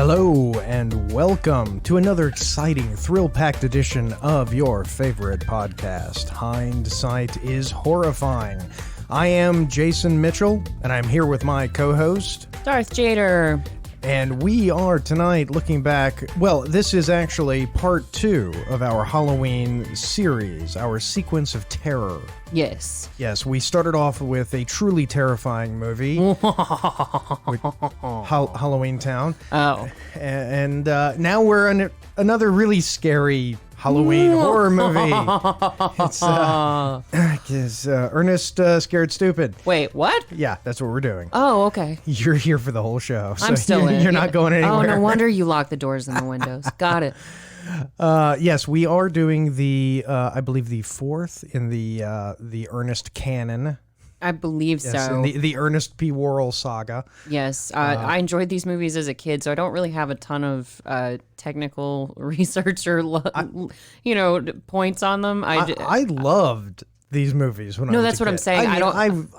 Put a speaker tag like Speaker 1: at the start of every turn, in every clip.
Speaker 1: Hello and welcome to another exciting, thrill-packed edition of your favorite podcast, Hindsight is Horrifying. I am Jason Mitchell, and I'm here with my co-host,
Speaker 2: Darth Jader.
Speaker 1: And we are tonight looking back. Well, this is actually part 2 of our Halloween series, our sequence of terror.
Speaker 2: Yes.
Speaker 1: Yes, we started off with a truly terrifying movie, Halloween Town.
Speaker 2: Oh.
Speaker 1: And now we're in another really scary Halloween horror movie. It's Ernest Scared Stupid.
Speaker 2: Wait, what?
Speaker 1: Yeah, that's what we're doing.
Speaker 2: Oh, okay.
Speaker 1: You're here for the whole show. So
Speaker 2: I'm still in.
Speaker 1: You're not going anywhere.
Speaker 2: Oh, no wonder you lock the doors and the windows. Got it.
Speaker 1: Yes, we are doing the, I believe, the 4th in the Ernest canon.
Speaker 2: I believe
Speaker 1: Yes,
Speaker 2: so.
Speaker 1: in the Ernest P. Worrell saga.
Speaker 2: Yes. I enjoyed these movies as a kid, so I don't really have a ton of technical research or, points on them.
Speaker 1: I loved these movies when I was
Speaker 2: No, that's
Speaker 1: a
Speaker 2: what I'm
Speaker 1: kid.
Speaker 2: saying.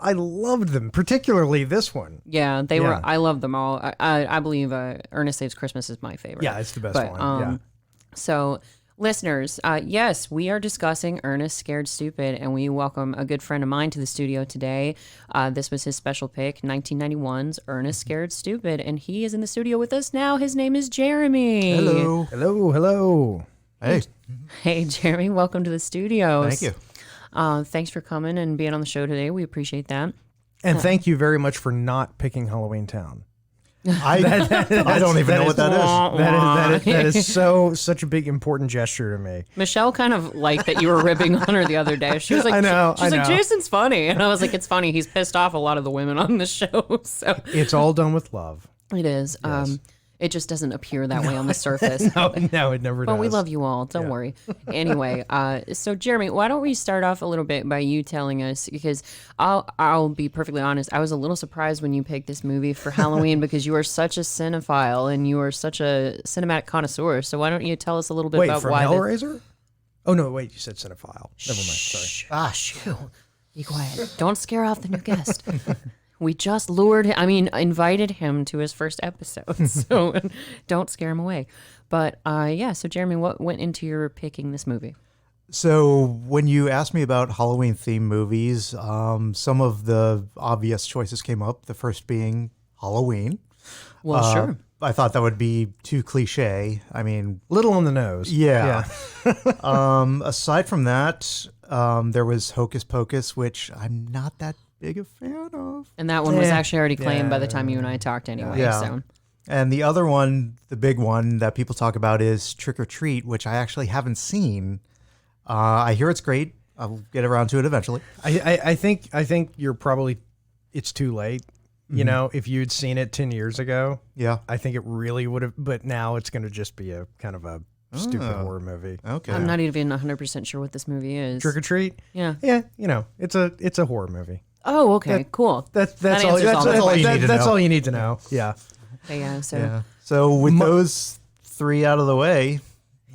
Speaker 1: I loved them, particularly this one.
Speaker 2: Yeah, they were. I love them all. I believe Ernest Saves Christmas is my favorite.
Speaker 1: Yeah, it's the best one. Yeah.
Speaker 2: So, listeners, yes, we are discussing Ernest Scared Stupid, and we welcome a good friend of mine to the studio today. This was his special pick, 1991's Ernest Scared Stupid, and he is in the studio with us now. His name is Jeremy.
Speaker 3: Hello.
Speaker 1: Hello, hello.
Speaker 3: Hey.
Speaker 2: Hey, Jeremy, welcome to the studio.
Speaker 3: Thank you.
Speaker 2: Thanks for coming and being on the show today. We appreciate that.
Speaker 1: And thank you very much for not picking Halloween Town.
Speaker 3: I don't even know what that is.
Speaker 1: That is such a big important gesture to me.
Speaker 2: Michelle kind of liked that you were ripping on her the other day. She was like,
Speaker 1: I know.
Speaker 2: Jason's funny. And I was like, it's funny. He's pissed off a lot of the women on the show. So
Speaker 1: It's all done with love.
Speaker 2: it is.
Speaker 1: Yes.
Speaker 2: It just doesn't appear that way on the surface.
Speaker 1: No, it never does.
Speaker 2: But we love you all. Don't worry. Anyway, so Jeremy, why don't we start off a little bit by you telling us, because I'll be perfectly honest, I was a little surprised when you picked this movie for Halloween because you are such a cinephile and you are such a cinematic connoisseur. So why don't you tell us a little bit about
Speaker 1: from
Speaker 2: why
Speaker 1: Hellraiser? Oh, no, wait, you said cinephile. Never mind, sorry.
Speaker 2: Shoo. Be quiet. Don't scare off the new guest. We just invited him to his first episode, so don't scare him away. But so Jeremy, what went into your picking this movie?
Speaker 3: So when you asked me about Halloween-themed movies, some of the obvious choices came up, the first being Halloween.
Speaker 2: Well, sure.
Speaker 3: I thought that would be too cliche. I mean...
Speaker 1: Little on the nose.
Speaker 3: Yeah. Aside from that, there was Hocus Pocus, which I'm not that big a fan of.
Speaker 2: And that one was actually already claimed by the time you and I talked anyway.
Speaker 3: Yeah.
Speaker 2: So.
Speaker 3: And the other one, the big one that people talk about is Trick or Treat, which I actually haven't seen. I hear it's great. I'll get around to it eventually.
Speaker 1: I think you're probably, it's too late. You know, if you'd seen it 10 years ago,
Speaker 3: Yeah.
Speaker 1: I think it really would have, but now it's going to just be a kind of a stupid horror movie.
Speaker 3: Okay.
Speaker 2: I'm not even 100% sure what this movie is.
Speaker 1: Trick or Treat?
Speaker 2: Yeah.
Speaker 1: Yeah, it's a horror movie.
Speaker 2: Oh, okay, cool.
Speaker 1: That's
Speaker 2: That
Speaker 1: all.
Speaker 2: answers all
Speaker 1: That's
Speaker 2: my
Speaker 1: all you
Speaker 3: questions.
Speaker 1: need to know. That's all you need to know. Yeah.
Speaker 2: Okay, yeah, so
Speaker 3: Yeah. So with those three out of the way,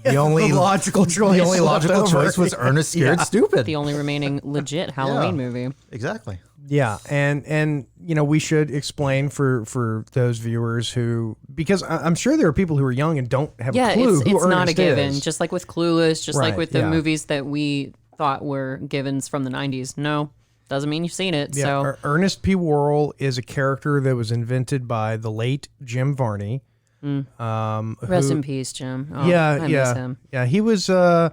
Speaker 3: the only
Speaker 1: logical choice.
Speaker 3: the only logical
Speaker 1: left over.
Speaker 3: choice was Ernest Scared Stupid.
Speaker 2: the only remaining legit Halloween movie.
Speaker 3: Exactly.
Speaker 1: Yeah, and we should explain for those viewers who, because I'm sure there are people who are young and don't have a clue who
Speaker 2: it's not a
Speaker 1: Ernest
Speaker 2: given.
Speaker 1: is.
Speaker 2: Just like with Clueless, just like
Speaker 1: Right,
Speaker 2: with the
Speaker 1: yeah.
Speaker 2: movies that we thought were givens from the 90s. No, doesn't mean you've seen it.
Speaker 1: Yeah,
Speaker 2: So
Speaker 1: Ernest P. Worrell is a character that was invented by the late Jim Varney.
Speaker 2: rest in peace, Jim. Oh,
Speaker 1: Yeah,
Speaker 2: I
Speaker 1: yeah,
Speaker 2: miss him.
Speaker 1: yeah. He was a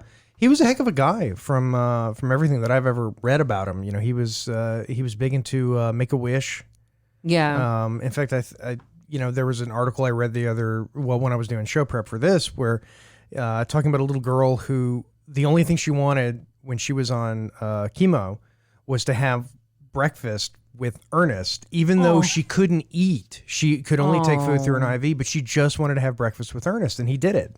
Speaker 1: heck of a guy from everything that I've ever read about him. He was big into Make-A-Wish.
Speaker 2: Yeah.
Speaker 1: In fact, I there was an article I read when I was doing show prep for this, where talking about a little girl who the only thing she wanted when she was on chemo was to have breakfast with Ernest, even though she couldn't eat. She could only take food through an IV, but she just wanted to have breakfast with Ernest, and he did it.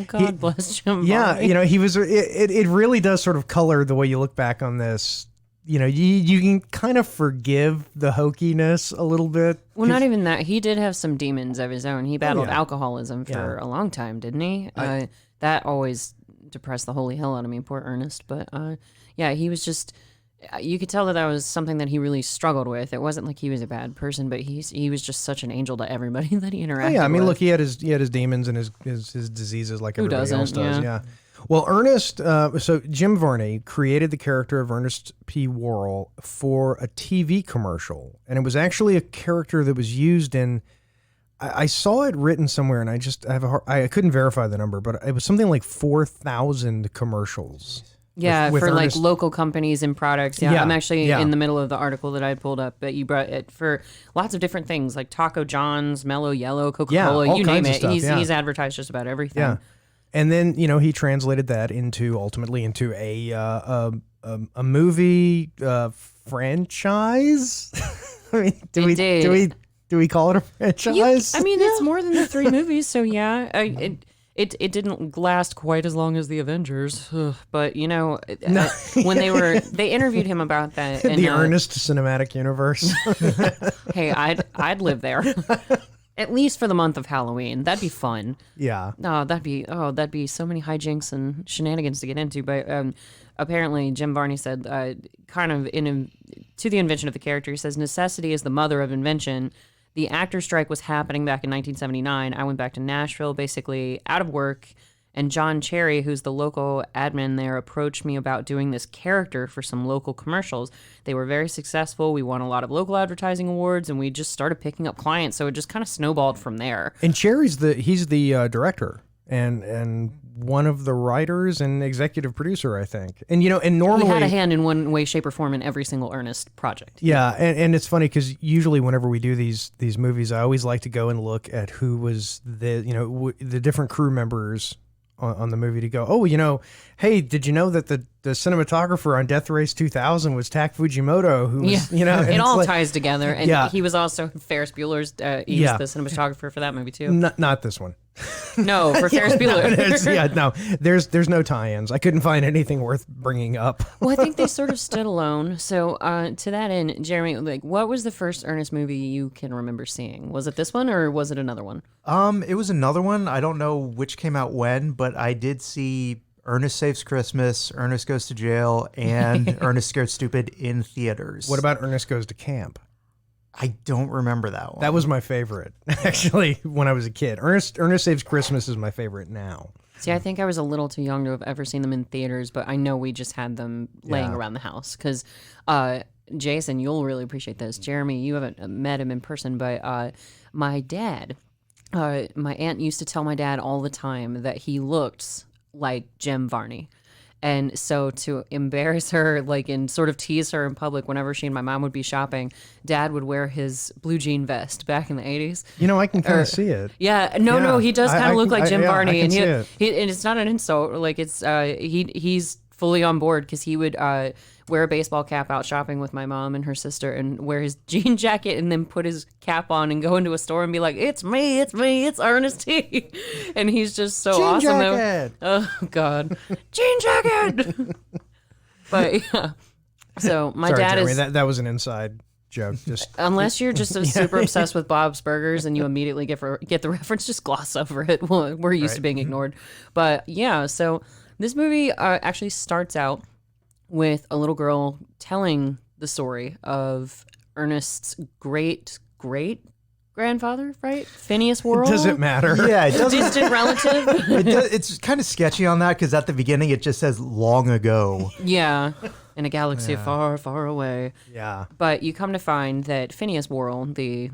Speaker 2: God bless Jim.
Speaker 1: Yeah,
Speaker 2: Varney.
Speaker 1: he was. It really does sort of color the way you look back on this. You can kind of forgive the hokiness a little bit.
Speaker 2: Well, not even that. He did have some demons of his own. He battled
Speaker 1: yeah.
Speaker 2: alcoholism for a long time, didn't he? That always depressed the holy hell out of me, poor Ernest. But yeah, he was just you could tell that was something that he really struggled with. It wasn't like he was a bad person, but he was just such an angel to everybody that he interacted with.
Speaker 1: Yeah, I mean, look, he had his demons and his diseases like everybody else does. Yeah. Well, Ernest, so Jim Varney created the character of Ernest P. Worrell for a TV commercial, and it was actually a character that was used in. I saw it written somewhere, and I couldn't verify the number, but it was something like 4,000 commercials.
Speaker 2: Yeah,
Speaker 1: with
Speaker 2: for
Speaker 1: Ernest.
Speaker 2: like local companies and products. Yeah,
Speaker 1: Yeah,
Speaker 2: I'm actually
Speaker 1: yeah.
Speaker 2: in the middle of the article that I pulled up, but you brought it for lots of different things like Taco John's, Mellow Yellow, Coca-Cola,
Speaker 1: all
Speaker 2: you name
Speaker 1: kinds of
Speaker 2: it.
Speaker 1: stuff,
Speaker 2: He's advertised just about everything.
Speaker 1: Yeah, and then he translated that ultimately into a movie franchise. I mean, do we call it a franchise?
Speaker 2: I mean, it's more than the 3 movies, so yeah. It didn't last quite as long as the Avengers, but when they interviewed him about that. And,
Speaker 1: the Ernest cinematic universe.
Speaker 2: Hey, I'd live there. At least for the month of Halloween. That'd be fun.
Speaker 1: Yeah.
Speaker 2: No, that'd be so many hijinks and shenanigans to get into. But apparently, Jim Varney said, to the invention of the character, he says, "Necessity is the mother of invention. The actor strike was happening back in 1979. I went back to Nashville, basically out of work, and John Cherry, who's the local admin there, approached me about doing this character for some local commercials. They were very successful. We won a lot of local advertising awards, and we just started picking up clients. So it just kind of snowballed from there."
Speaker 1: And Cherry's the director and one of the writers and executive producer, I think. And normally
Speaker 2: he had a hand in one way, shape, or form in every single Ernest project.
Speaker 1: Yeah, and it's funny because usually whenever we do these movies, I always like to go and look at who was the different crew members on the movie to go, hey, did you know that the cinematographer on Death Race 2000 was Tak Fujimoto, who was,
Speaker 2: it all ties together. And he was also Ferris Bueller's, the cinematographer for that movie too.
Speaker 1: Not this one.
Speaker 2: No, for Ferris Bueller.
Speaker 1: There's no tie-ins. I couldn't find anything worth bringing up.
Speaker 2: Well, I think they sort of stood alone. So to that end, Jeremy, what was the first Ernest movie you can remember seeing? Was it this one or was it another one?
Speaker 3: It was another one. I don't know which came out when, but I did see Ernest Saves Christmas, Ernest Goes to Jail, and Ernest Scared Stupid in theaters.
Speaker 1: What about Ernest Goes to Camp?
Speaker 3: I don't remember that one.
Speaker 1: That was my favorite, actually, when I was a kid. Ernest Saves Christmas is my favorite now.
Speaker 2: See, I think I was a little too young to have ever seen them in theaters, but I know we just had them laying around the house. Because, Jason, you'll really appreciate this. Jeremy, you haven't met him in person, but my dad, my aunt used to tell my dad all the time that he looked like Jim Varney. And so to embarrass her, and sort of tease her in public whenever she and my mom would be shopping, Dad would wear his blue jean vest back in the 80s.
Speaker 1: I can kind of see it.
Speaker 2: Yeah, no, he does kind of look like Jim Varney, and
Speaker 1: and
Speaker 2: it's not an insult. It's he's fully on board because he would wear a baseball cap out shopping with my mom and her sister, and wear his jean jacket, and then put his cap on and go into a store and be like, "It's me, it's Ernest T," and he's just so
Speaker 1: jean
Speaker 2: awesome.
Speaker 1: Jacket.
Speaker 2: Oh God, jean jacket. But yeah, so my
Speaker 1: Sorry,
Speaker 2: dad
Speaker 1: Jeremy,
Speaker 2: is.
Speaker 1: that was an inside joke. Just
Speaker 2: Unless you're just super obsessed with Bob's Burgers and you immediately get the reference, just gloss over it. We're used to being ignored. But yeah, so this movie actually starts out with a little girl telling the story of Ernest's great grandfather, right? Phineas Worrell.
Speaker 1: Does it matter?
Speaker 3: Yeah, it doesn't.
Speaker 2: Distant relative.
Speaker 3: It's kind of sketchy on that because at the beginning it just says long ago.
Speaker 2: Yeah, in a galaxy far, far away.
Speaker 1: Yeah.
Speaker 2: But you come to find that Phineas Worrell, the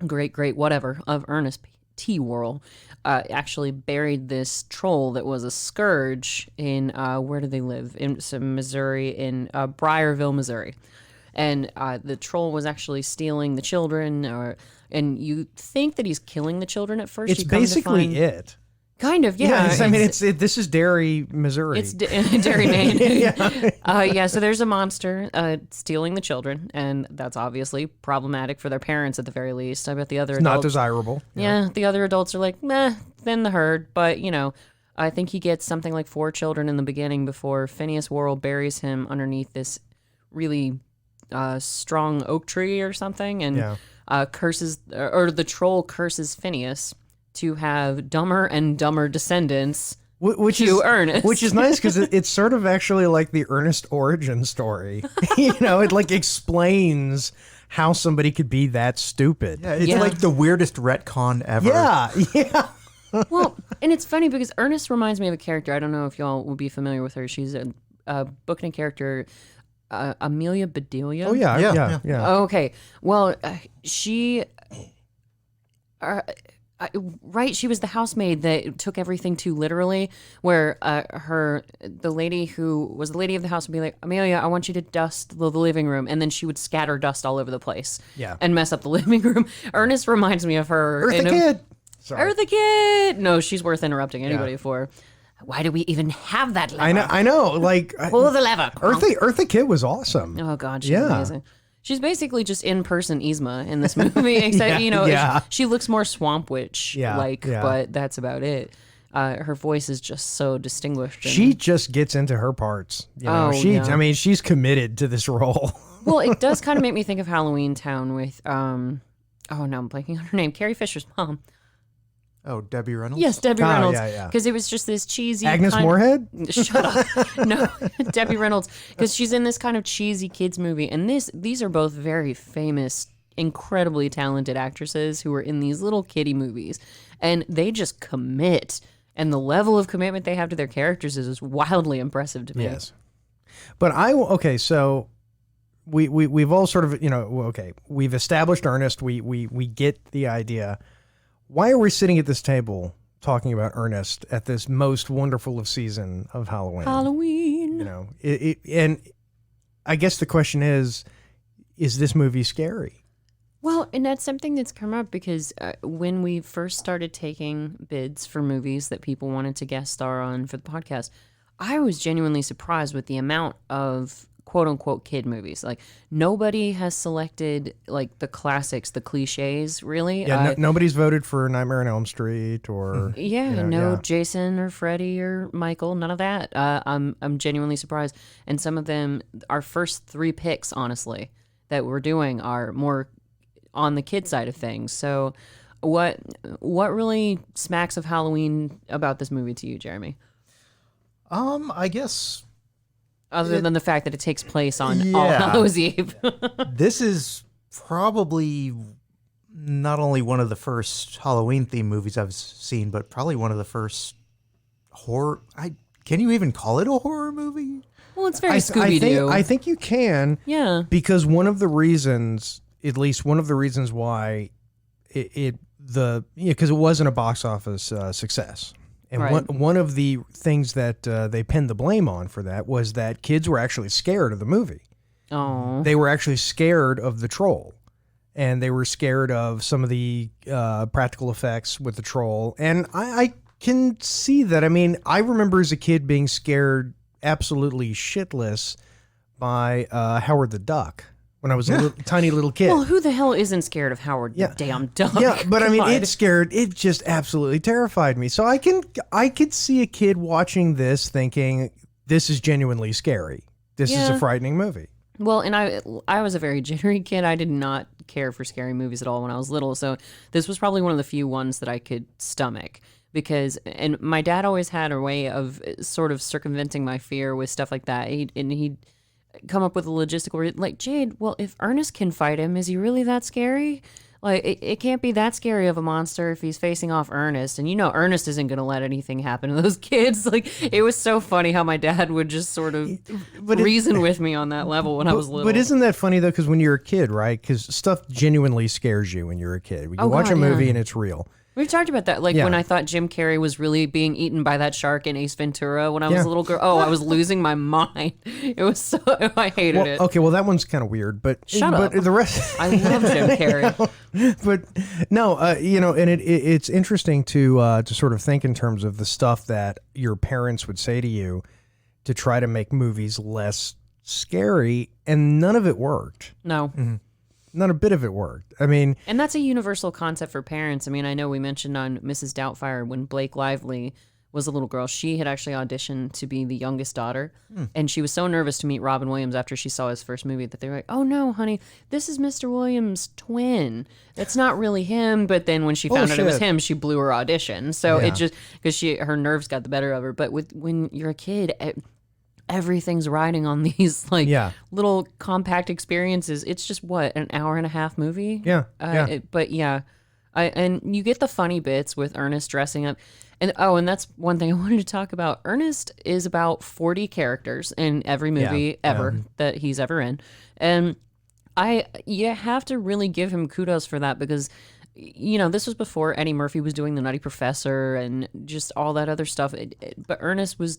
Speaker 2: great whatever of Ernest T. Worrell, actually buried this troll that was a scourge in where do they live? In some Missouri, in Briarville, Missouri. And the troll was actually stealing the children, and you think that he's killing the children at first.
Speaker 1: It's basically it.
Speaker 2: Kind of, yeah.
Speaker 1: This is Derry, Missouri.
Speaker 2: It's Derry, Maine. Yeah. So there's a monster stealing the children, and that's obviously problematic for their parents at the very least. I bet the other adults,
Speaker 1: not desirable.
Speaker 2: Yeah, the other adults are like, meh, thin the herd. But I think he gets something like 4 children in the beginning before Phineas Worrell buries him underneath this really strong oak tree or something, and curses, or the troll curses Phineas to have dumber and dumber descendants
Speaker 1: Which
Speaker 2: to
Speaker 1: is
Speaker 2: Ernest.
Speaker 1: Which is nice because it's sort of actually like the Ernest origin story. It like explains how somebody could be that stupid.
Speaker 3: Yeah, it's like the weirdest retcon ever.
Speaker 1: Yeah.
Speaker 2: Well, and it's funny because Ernest reminds me of a character. I don't know if y'all will be familiar with her. She's a book and a character, Amelia Bedelia.
Speaker 1: Oh yeah.
Speaker 2: Oh, okay. Well, she, right? She was the housemaid that took everything too literally. Where the lady who was the lady of the house would be like, Amelia, I want you to dust the living room, and then she would scatter dust all over the place.
Speaker 1: Yeah.
Speaker 2: And mess up the living room. Ernest reminds me of her.
Speaker 1: Eartha Kid. Sorry.
Speaker 2: Eartha Kid. No, she's worth interrupting anybody for. Why do we even have that lever?
Speaker 1: I know. Like
Speaker 2: Pull the lever.
Speaker 1: Eartha Kid was awesome.
Speaker 2: Oh God, she's amazing. She's basically just in-person Yzma in this movie, except she looks more Swamp Witch like, but that's about it. Her voice is just so distinguished.
Speaker 1: She just gets into her parts. I mean, she's committed to this role.
Speaker 2: Well, it does kind of make me think of Halloween Town with oh no, I'm blanking on her name. Carrie Fisher's mom.
Speaker 3: Oh, Debbie Reynolds?
Speaker 2: Yes, Debbie Reynolds.
Speaker 1: Yeah.
Speaker 2: Because it was just this cheesy...
Speaker 1: Agnes Moorehead?
Speaker 2: Shut up. No, Debbie Reynolds. Because she's in this kind of cheesy kids movie. And these are both very famous, incredibly talented actresses who are in these little kiddie movies. And they just commit. And the level of commitment they have to their characters is wildly impressive to me.
Speaker 1: Yes. But so... We've all sort of, we've established Ernest. We get the idea. Why are we sitting at this table talking about Ernest at this most wonderful of season of Halloween? And I guess the question is this movie scary?
Speaker 2: Well, and that's something that's come up because when we first started taking bids for movies that people wanted to guest star on for the podcast, I was genuinely surprised with the amount of quote unquote kid movies. Like nobody has selected like the classics, the cliches, really.
Speaker 1: Yeah, nobody's voted for Nightmare on Elm Street or
Speaker 2: Jason or Freddy or Michael, none of that. I'm genuinely surprised. And some of them, our first 3 picks, honestly, that we're doing are more on the kid side of things. So what really smacks of Halloween about this movie to you, Jeremy?
Speaker 3: I guess
Speaker 2: other than the fact that it takes place on All Hallows Eve.
Speaker 3: This is probably not only one of the first Halloween themed movies I've seen, but probably one of the first horror. Can you even call it a horror movie?
Speaker 2: Well, it's very Scooby-Doo.
Speaker 1: I think you can.
Speaker 2: Yeah.
Speaker 1: Because one of the reasons why because it wasn't a box office success. And one of the things that they pinned the blame on for that was that kids were actually scared of the movie.
Speaker 2: Oh.
Speaker 1: They were actually scared of the troll. And they were scared of some of the practical effects with the troll. And I can see that. I mean, I remember as a kid being scared absolutely shitless by Howard the Duck when I was a tiny little kid.
Speaker 2: Well, who the hell isn't scared of Howard the damn Duck?
Speaker 1: Yeah, but I mean, it just absolutely terrified me. So I could see a kid watching this thinking, this is genuinely scary. This is a frightening movie.
Speaker 2: Well, and I was a very jittery kid. I did not care for scary movies at all when I was little. So this was probably one of the few ones that I could stomach. And my dad always had a way of sort of circumventing my fear with stuff like that. He'd come up with a logistical, like, Jade, well, if Ernest can fight him, is he really that scary? Like, it can't be that scary of a monster if he's facing off Ernest. And Ernest isn't going to let anything happen to those kids. Like, it was so funny how my dad would just sort of reason with me on that level when I was little.
Speaker 1: But isn't that funny, though? Because when you're a kid, right? Because stuff genuinely scares you when you're a kid. You watch a movie and it's real.
Speaker 2: We've talked about that, when I thought Jim Carrey was really being eaten by that shark in Ace Ventura when I was a little girl. Oh, I was losing my mind. It was so, I hated it.
Speaker 1: Okay, well, that one's kind of weird, but
Speaker 2: Shut up.
Speaker 1: The rest,
Speaker 2: I love Jim Carrey.
Speaker 1: But no, and it's interesting to sort of think in terms of the stuff that your parents would say to you to try to make movies less scary, and none of it worked.
Speaker 2: No.
Speaker 1: Mm-hmm. Not a bit of it worked. I mean...
Speaker 2: And that's a universal concept for parents. I mean, I know we mentioned on Mrs. Doubtfire when Blake Lively was a little girl. She had actually auditioned to be the youngest daughter. And she was so nervous to meet Robin Williams after she saw his first movie that they were like, oh no, honey, this is Mr. Williams' twin. It's not really him. But then when she found out it was him, she blew her audition. So it just, because her nerves got the better of her. But when you're a kid, everything's riding on these little compact experiences. It's just an hour and a half movie. And you get the funny bits with Ernest dressing up. And that's one thing I wanted to talk about. Ernest is about 40 characters in every movie ever that he's ever in. And you have to really give him kudos for that because, this was before Eddie Murphy was doing The Nutty Professor and just all that other stuff. But Ernest was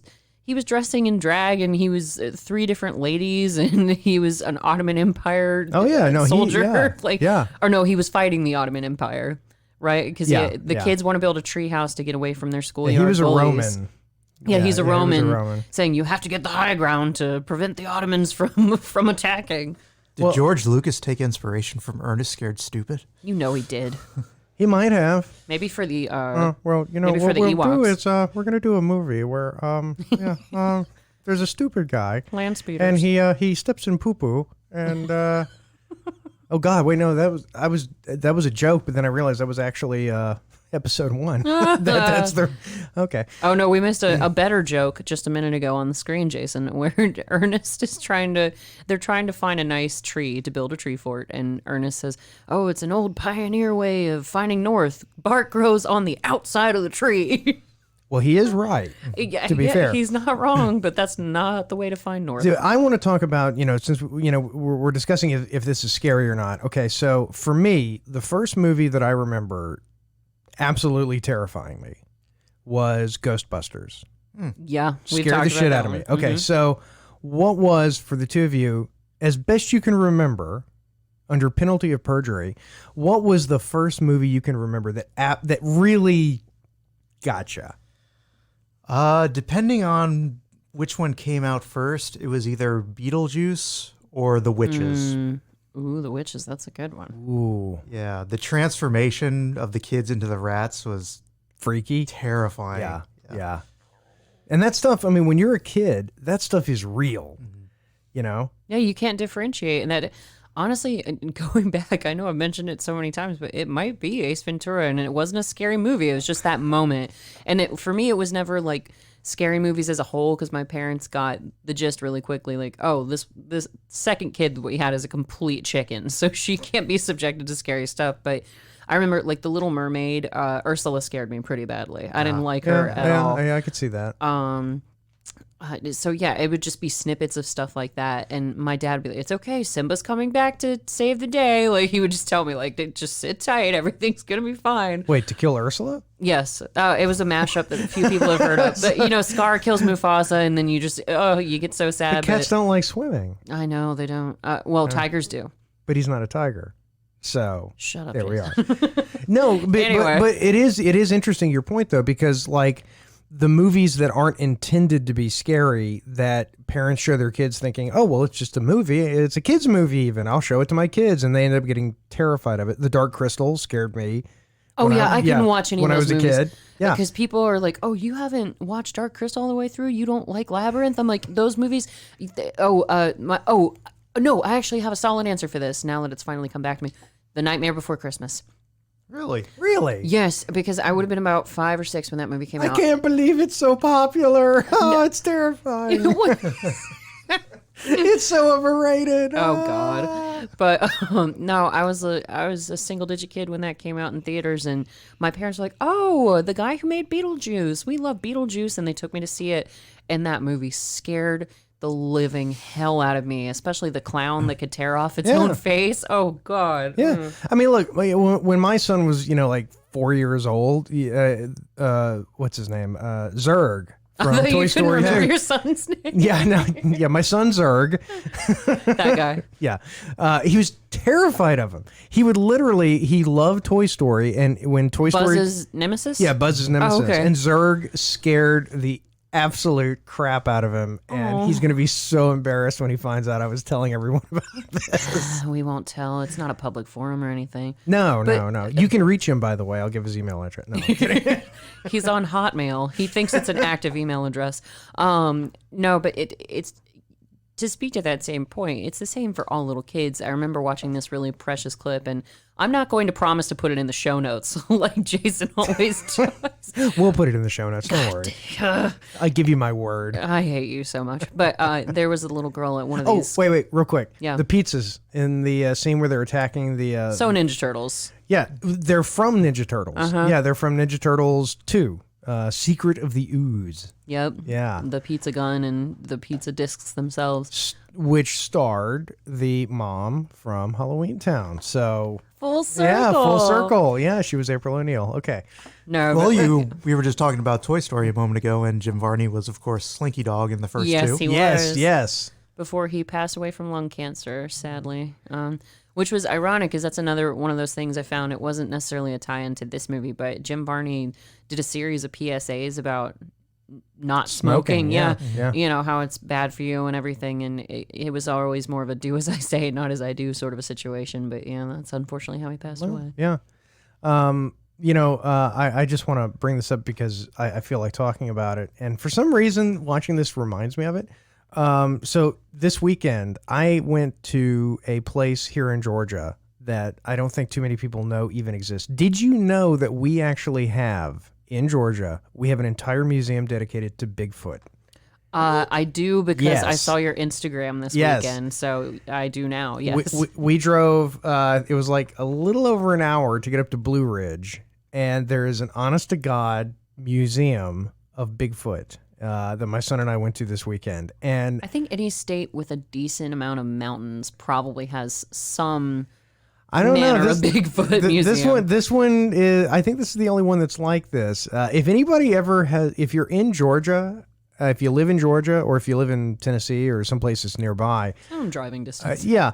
Speaker 2: dressing in drag, and he was 3 different ladies, and he was an Ottoman Empire soldier. Or no, he was fighting the Ottoman Empire. Right, because the kids want to build a tree house to get away from their schoolyard.
Speaker 1: He was a
Speaker 2: bullies.
Speaker 1: Roman.
Speaker 2: Yeah, he's a Roman, saying you have to get the high ground to prevent the Ottomans from attacking.
Speaker 3: Did George Lucas take inspiration from Ernest Scared Stupid?
Speaker 2: You know he did.
Speaker 1: He might have.
Speaker 2: Maybe for the
Speaker 1: maybe
Speaker 2: for
Speaker 1: what
Speaker 2: the
Speaker 1: we'll
Speaker 2: Ewoks.
Speaker 1: do is we're gonna do a movie where there's a stupid guy
Speaker 2: land speeders,
Speaker 1: and he steps in poo poo and. Oh God! Wait, no, that was a joke, but then I realized that was actually episode 1. That's the okay.
Speaker 2: Oh no, we missed a better joke just a minute ago on the screen, Jason, where Ernest is they're trying to find a nice tree to build a tree fort, and Ernest says, "Oh, it's an old pioneer way of finding north. Bark grows on the outside of the tree."
Speaker 1: Well, he is right. To be fair,
Speaker 2: he's not wrong, but that's not the way to find north.
Speaker 1: Dude, I want to talk about, since we're discussing if this is scary or not. Okay, so for me, the first movie that I remember absolutely terrifying me was Ghostbusters.
Speaker 2: Yeah,
Speaker 1: scared the shit out of me. Okay, so what was, for the two of you, as best you can remember, under penalty of perjury, what was the first movie you can remember that really gotcha?
Speaker 3: Depending on which one came out first, it was either Beetlejuice or The Witches.
Speaker 2: Ooh, The Witches, that's a good one.
Speaker 1: Ooh.
Speaker 3: Yeah, the transformation of the kids into the rats was
Speaker 1: freaky,
Speaker 3: terrifying.
Speaker 1: Yeah. And that stuff, I mean, when you're a kid, that stuff is real,
Speaker 2: Yeah, you can't differentiate. And that, honestly, going back, I know I've mentioned it so many times, but it might be Ace Ventura, and it wasn't a scary movie. It was just that moment. And for me, it was never like scary movies as a whole, because my parents got the gist really quickly. Like, oh, this second kid that we had is a complete chicken, so she can't be subjected to scary stuff. But I remember, like, The Little Mermaid, Ursula scared me pretty badly. I didn't like her at all.
Speaker 1: Yeah, I could see that.
Speaker 2: So yeah, it would just be snippets of stuff like that, and my dad would be like, "It's okay, Simba's coming back to save the day." Like, he would just tell me, like, "Just sit tight, everything's gonna be fine."
Speaker 1: Wait, to kill Ursula?
Speaker 2: Yes, it was a mashup that a few people have heard of. But, Scar kills Mufasa, and then you get so sad.
Speaker 1: The cats don't like swimming.
Speaker 2: I know they don't. Tigers do.
Speaker 1: But he's not a tiger. So
Speaker 2: shut up.
Speaker 1: There
Speaker 2: Jason.
Speaker 1: we are. No, but,
Speaker 2: Anyway.
Speaker 1: but it is interesting your point though, because like the movies that aren't intended to be scary that parents show their kids thinking, oh well, it's just a movie, it's a kids movie, even I'll show it to my kids, and they end up getting terrified of it. The Dark Crystal scared me.
Speaker 2: Oh yeah, I couldn't watch any
Speaker 1: when
Speaker 2: of
Speaker 1: I
Speaker 2: those
Speaker 1: was
Speaker 2: movies.
Speaker 1: a kid. Yeah,
Speaker 2: because people are like, "Oh, you haven't watched Dark Crystal all the way through? You don't like Labyrinth?" I'm like, those movies. No, I actually have a solid answer for this now that it's finally come back to me. The Nightmare Before Christmas.
Speaker 3: Really?
Speaker 2: Yes, because I would have been about 5 or 6 when that movie came out.
Speaker 1: I can't believe it's so popular. Oh, it's terrifying. It's so overrated.
Speaker 2: Oh God! But no, I was a single digit kid when that came out in theaters, and my parents were like, "Oh, the guy who made Beetlejuice, we love Beetlejuice," and they took me to see it, and that movie scared the living hell out of me, especially the clown that could tear off its own face. Oh God!
Speaker 1: Yeah, I mean, look, when my son was like 4 years old, what's his name, Zurg. From Toy Story 2.
Speaker 2: Remember your son's name?
Speaker 1: Yeah, my son Zurg.
Speaker 2: That guy.
Speaker 1: Yeah, he was terrified of him. He loved Toy Story, and when Toy Story
Speaker 2: Buzz's nemesis.
Speaker 1: Yeah, Buzz's nemesis,
Speaker 2: Oh, okay.
Speaker 1: and Zurg scared the absolute crap out of him, and he's going to be so embarrassed when he finds out I was telling everyone about this.
Speaker 2: We won't tell. It's not a public forum or anything.
Speaker 1: No. You can reach him, by the way. I'll give his email address. No, I'm kidding.
Speaker 2: He's on Hotmail. He thinks it's an active email address. No, but it's to speak to that same point. It's the same for all little kids. I remember watching this really precious clip, and I'm not going to promise to put it in the show notes like Jason always does.
Speaker 1: We'll put it in the show notes. Don't worry. I give you my word.
Speaker 2: I hate you so much. But there was a little girl at one of
Speaker 1: Oh,
Speaker 2: these.
Speaker 1: wait, real quick.
Speaker 2: Yeah.
Speaker 1: The pizzas in the scene where they're attacking the...
Speaker 2: So Ninja Turtles.
Speaker 1: Yeah, they're from Ninja Turtles. Yeah, they're from Ninja Turtles 2, Secret of the Ooze.
Speaker 2: Yep.
Speaker 1: Yeah.
Speaker 2: The pizza gun and the pizza discs themselves.
Speaker 1: Which starred the mom from Halloween Town. So...
Speaker 2: Full circle.
Speaker 1: Yeah, full circle. Yeah, she was April O'Neil. Okay.
Speaker 2: No,
Speaker 3: Well,
Speaker 2: but,
Speaker 3: we were just talking about Toy Story a moment ago, and Jim Varney was, of course, Slinky Dog in the first
Speaker 2: Yes,
Speaker 3: two.
Speaker 2: he was.
Speaker 1: Yes.
Speaker 2: Before he passed away from lung cancer, sadly. Which was ironic, because that's another one of those things I found. It wasn't necessarily a tie-in to this movie, but Jim Varney did a series of PSAs about not smoking.
Speaker 1: Yeah.
Speaker 2: You know, how it's bad for you and everything. And it was always more of a do as I say, not as I do sort of a situation. But yeah, that's unfortunately how he passed away.
Speaker 1: Yeah. I just want to bring this up because I feel like talking about it. And for some reason, watching this reminds me of it. So this weekend, I went to a place here in Georgia that I don't think too many people know even exists. Did you know that we actually have, in Georgia, we have an entire museum dedicated to Bigfoot?
Speaker 2: I do, because
Speaker 1: Yes.
Speaker 2: I saw your Instagram this
Speaker 1: Yes.
Speaker 2: weekend, so I do now, yes.
Speaker 1: We drove, it was like a little over an hour to get up to Blue Ridge, and there is an honest-to-God museum of Bigfoot that my son and I went to this weekend. And
Speaker 2: I think any state with a decent amount of mountains probably has some
Speaker 1: I don't know.
Speaker 2: manner of Bigfoot museum.
Speaker 1: This one is. I think this is the only one that's like this. If anybody ever has, if you're in Georgia, if you live in Georgia, or if you live in Tennessee or some places nearby,
Speaker 2: I'm driving distance.
Speaker 1: yeah,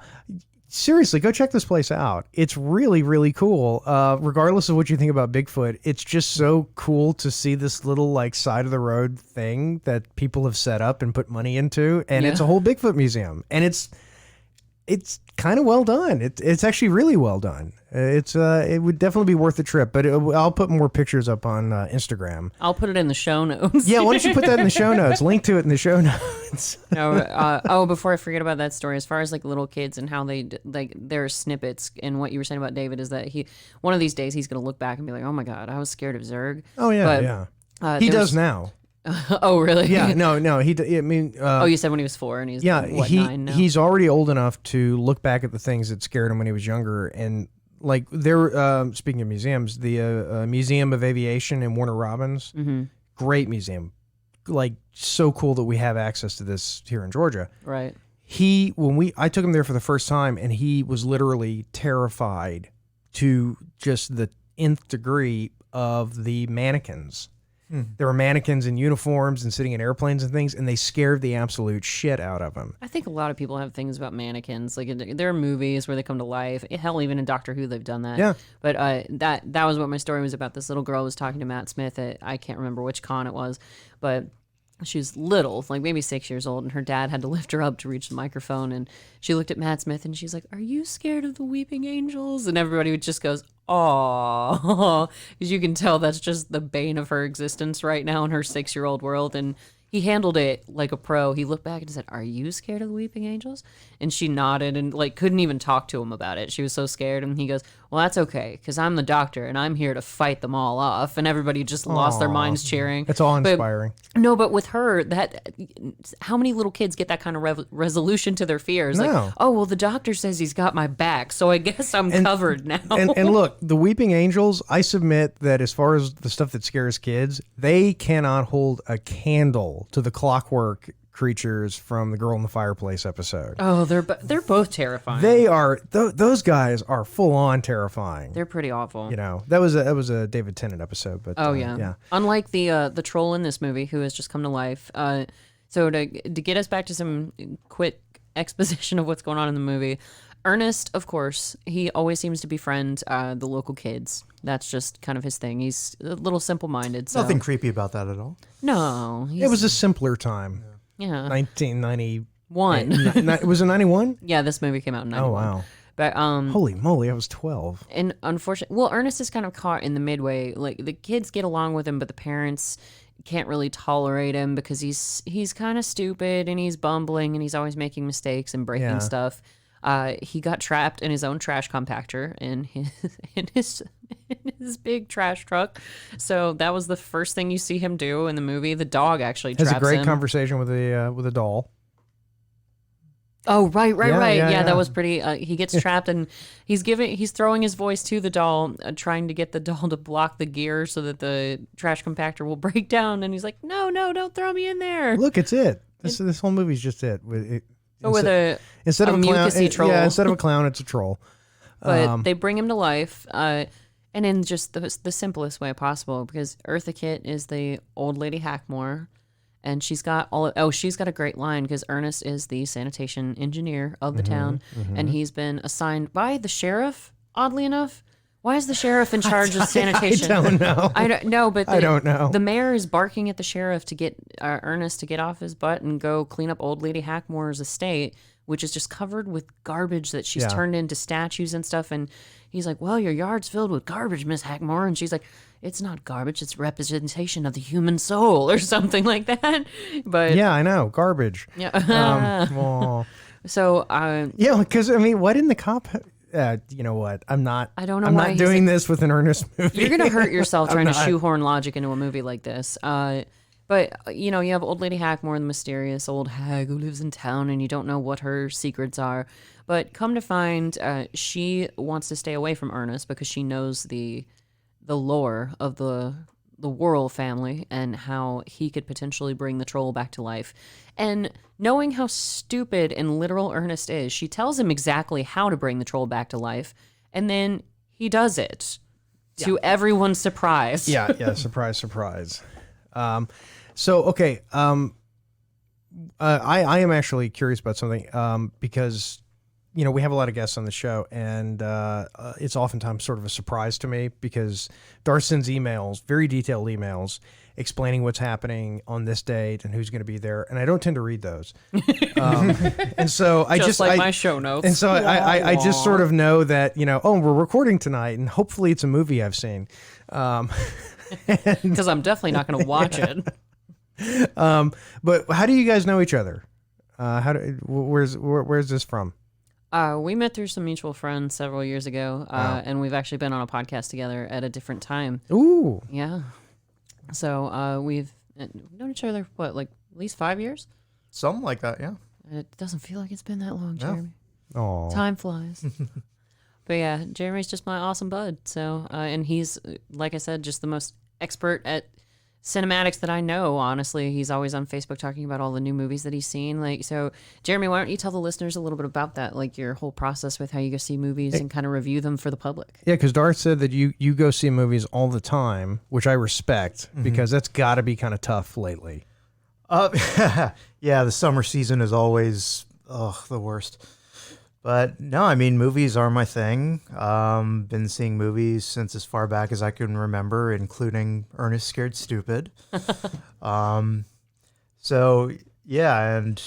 Speaker 1: seriously, go check this place out. It's really, really cool. Regardless of what you think about Bigfoot, it's just so cool to see this little like side of the road thing that people have set up and put money into, and it's a whole Bigfoot museum, and it's kind of well done. It's actually really well done. It would definitely be worth the trip, but I'll put more pictures up on Instagram.
Speaker 2: I'll put it in the show notes.
Speaker 1: Yeah, why don't you put that in the show notes? Link to it in the show notes.
Speaker 2: No, before I forget about that story, as far as like little kids and how they like their snippets, and what you were saying about David is that one of these days he's going to look back and be like, oh my God, I was scared of Zurg.
Speaker 1: Oh yeah,
Speaker 2: But,
Speaker 1: yeah. He does now.
Speaker 2: Oh really?
Speaker 1: Yeah, no. I mean,
Speaker 2: oh, you said when he was 4 and he's 9 now.
Speaker 1: He's already old enough to look back at the things that scared him when he was younger, and like there. Speaking of museums, the Museum of Aviation in Warner Robins, great museum, like so cool that we have access to this here in Georgia.
Speaker 2: Right.
Speaker 1: I took him there for the first time, and he was literally terrified to just the nth degree of the mannequins. There were mannequins in uniforms and sitting in airplanes and things, and they scared the absolute shit out of him.
Speaker 2: I think a lot of people have things about mannequins. Like there are movies where they come to life. Hell, even in Doctor Who, they've done that.
Speaker 1: Yeah.
Speaker 2: But that was what my story was about. This little girl was talking to Matt Smith at, I can't remember which con it was, but she was little, like maybe 6 years old, and her dad had to lift her up to reach the microphone. And she looked at Matt Smith and she's like, "Are you scared of the weeping angels?" And everybody just goes, "Aw," because you can tell that's just the bane of her existence right now in her 6-year-old world. And he handled it like a pro. He looked back and said, "Are you scared of the weeping angels?" And she nodded and like couldn't even talk to him about it. She was so scared. And he goes, "Well, that's okay, because I'm the doctor and I'm here to fight them all off." And everybody just lost their minds cheering.
Speaker 1: It's all inspiring.
Speaker 2: But with her, how many little kids get that kind of resolution to their fears?
Speaker 1: No.
Speaker 2: Like, oh, well, the doctor says he's got my back, so I guess I'm covered now.
Speaker 1: And look, the weeping angels, I submit that as far as the stuff that scares kids, they cannot hold a candle to the clockwork creatures from the Girl in the Fireplace episode.
Speaker 2: Oh, they're both terrifying.
Speaker 1: They are those guys are full on terrifying.
Speaker 2: They're pretty awful.
Speaker 1: You know, that was a David Tennant episode. But
Speaker 2: yeah. Unlike the troll in this movie, who has just come to life. So to get us back to some quick exposition of what's going on in the movie, Ernest, of course, he always seems to befriend the local kids. That's just kind of his thing. He's a little simple-minded. So.
Speaker 3: Nothing creepy about that at all.
Speaker 2: No.
Speaker 1: It was a simpler time.
Speaker 2: Yeah.
Speaker 1: 1991.
Speaker 2: One.
Speaker 1: Was it 91?
Speaker 2: Yeah, this movie came out in 91.
Speaker 1: Oh, wow.
Speaker 2: But
Speaker 1: holy moly, I was 12.
Speaker 2: And unfortunately, well, Ernest is kind of caught in the midway. Like the kids get along with him, but the parents can't really tolerate him because he's kind of stupid and he's bumbling and he's always making mistakes and breaking stuff. He got trapped in his own trash compactor in his big trash truck. So that was the first thing you see him do in the movie. The dog actually traps him.
Speaker 1: Has a great conversation with a doll.
Speaker 2: Oh, right.
Speaker 1: Yeah.
Speaker 2: That was pretty. He gets trapped and he's throwing his voice to the doll, trying to get the doll to block the gear so that the trash compactor will break down. And he's like, no, don't throw me in there.
Speaker 1: Look, it's it. This whole movie's just it.
Speaker 2: Instead of a mucusy troll.
Speaker 1: Yeah, instead of a clown, it's a troll.
Speaker 2: But they bring him to life, and in just the simplest way possible, because Eartha Kitt is the old lady Hackmore, and she's got a great line because Ernest is the sanitation engineer of the town, and he's been assigned by the sheriff, oddly enough. Why is the sheriff in charge of sanitation?
Speaker 1: I don't know.
Speaker 2: I don't know, but
Speaker 1: I don't know.
Speaker 2: The mayor is barking at the sheriff to get Ernest to get off his butt and go clean up old lady Hackmore's estate, which is just covered with garbage that she's turned into statues and stuff. And he's like, well, your yard's filled with garbage, Miss Hackmore. And she's like, it's not garbage, it's representation of the human soul or something like that. But
Speaker 1: yeah, I know. Garbage.
Speaker 2: Yeah.
Speaker 1: Well,
Speaker 2: so
Speaker 1: yeah, because I mean, why didn't the cop? You know what? I don't know. I'm
Speaker 2: why
Speaker 1: not doing this with an Ernest movie.
Speaker 2: You're gonna hurt yourself trying to shoehorn logic into a movie like this. But you have old lady Hackmore, the mysterious old hag who lives in town, and you don't know what her secrets are. But come to find, she wants to stay away from Ernest because she knows the lore of the Worrell family and how he could potentially bring the troll back to life. And knowing how stupid and literal Ernest is, she tells him exactly how to bring the troll back to life, and then he does it to everyone's surprise.
Speaker 1: Yeah, surprise. So, okay, I am actually curious about something because, we have a lot of guests on the show, and it's oftentimes sort of a surprise to me because Darth sends emails, very detailed emails, explaining what's happening on this date and who's going to be there, and I don't tend to read those. And so I just
Speaker 2: like my show notes.
Speaker 1: And so I just sort of know that, we're recording tonight, and hopefully it's a movie I've seen.
Speaker 2: Because I'm definitely not going to watch it.
Speaker 1: But how do you guys know each other? Where's this from?
Speaker 2: We met through some mutual friends several years ago, and we've actually been on a podcast together at a different time.
Speaker 1: Ooh.
Speaker 2: Yeah. So we've known each other, at least 5 years?
Speaker 3: Something like that, yeah.
Speaker 2: It doesn't feel like it's been that long, Jeremy.
Speaker 1: Oh.
Speaker 2: Time flies. But yeah, Jeremy's just my awesome bud. So, and he's, like I said, just the most expert at cinematics that I know, honestly. He's always on Facebook talking about all the new movies that he's seen. So Jeremy, why don't you tell the listeners a little bit about that, your whole process with how you go see movies and kind of review them for the public?
Speaker 1: Yeah, because Darth said that you go see movies all the time, which I respect because that's got to be kind of tough lately.
Speaker 3: Yeah, the summer season is always the worst. But no, I mean, movies are my thing. Been seeing movies since as far back as I can remember, including Ernest Scared Stupid. So yeah, and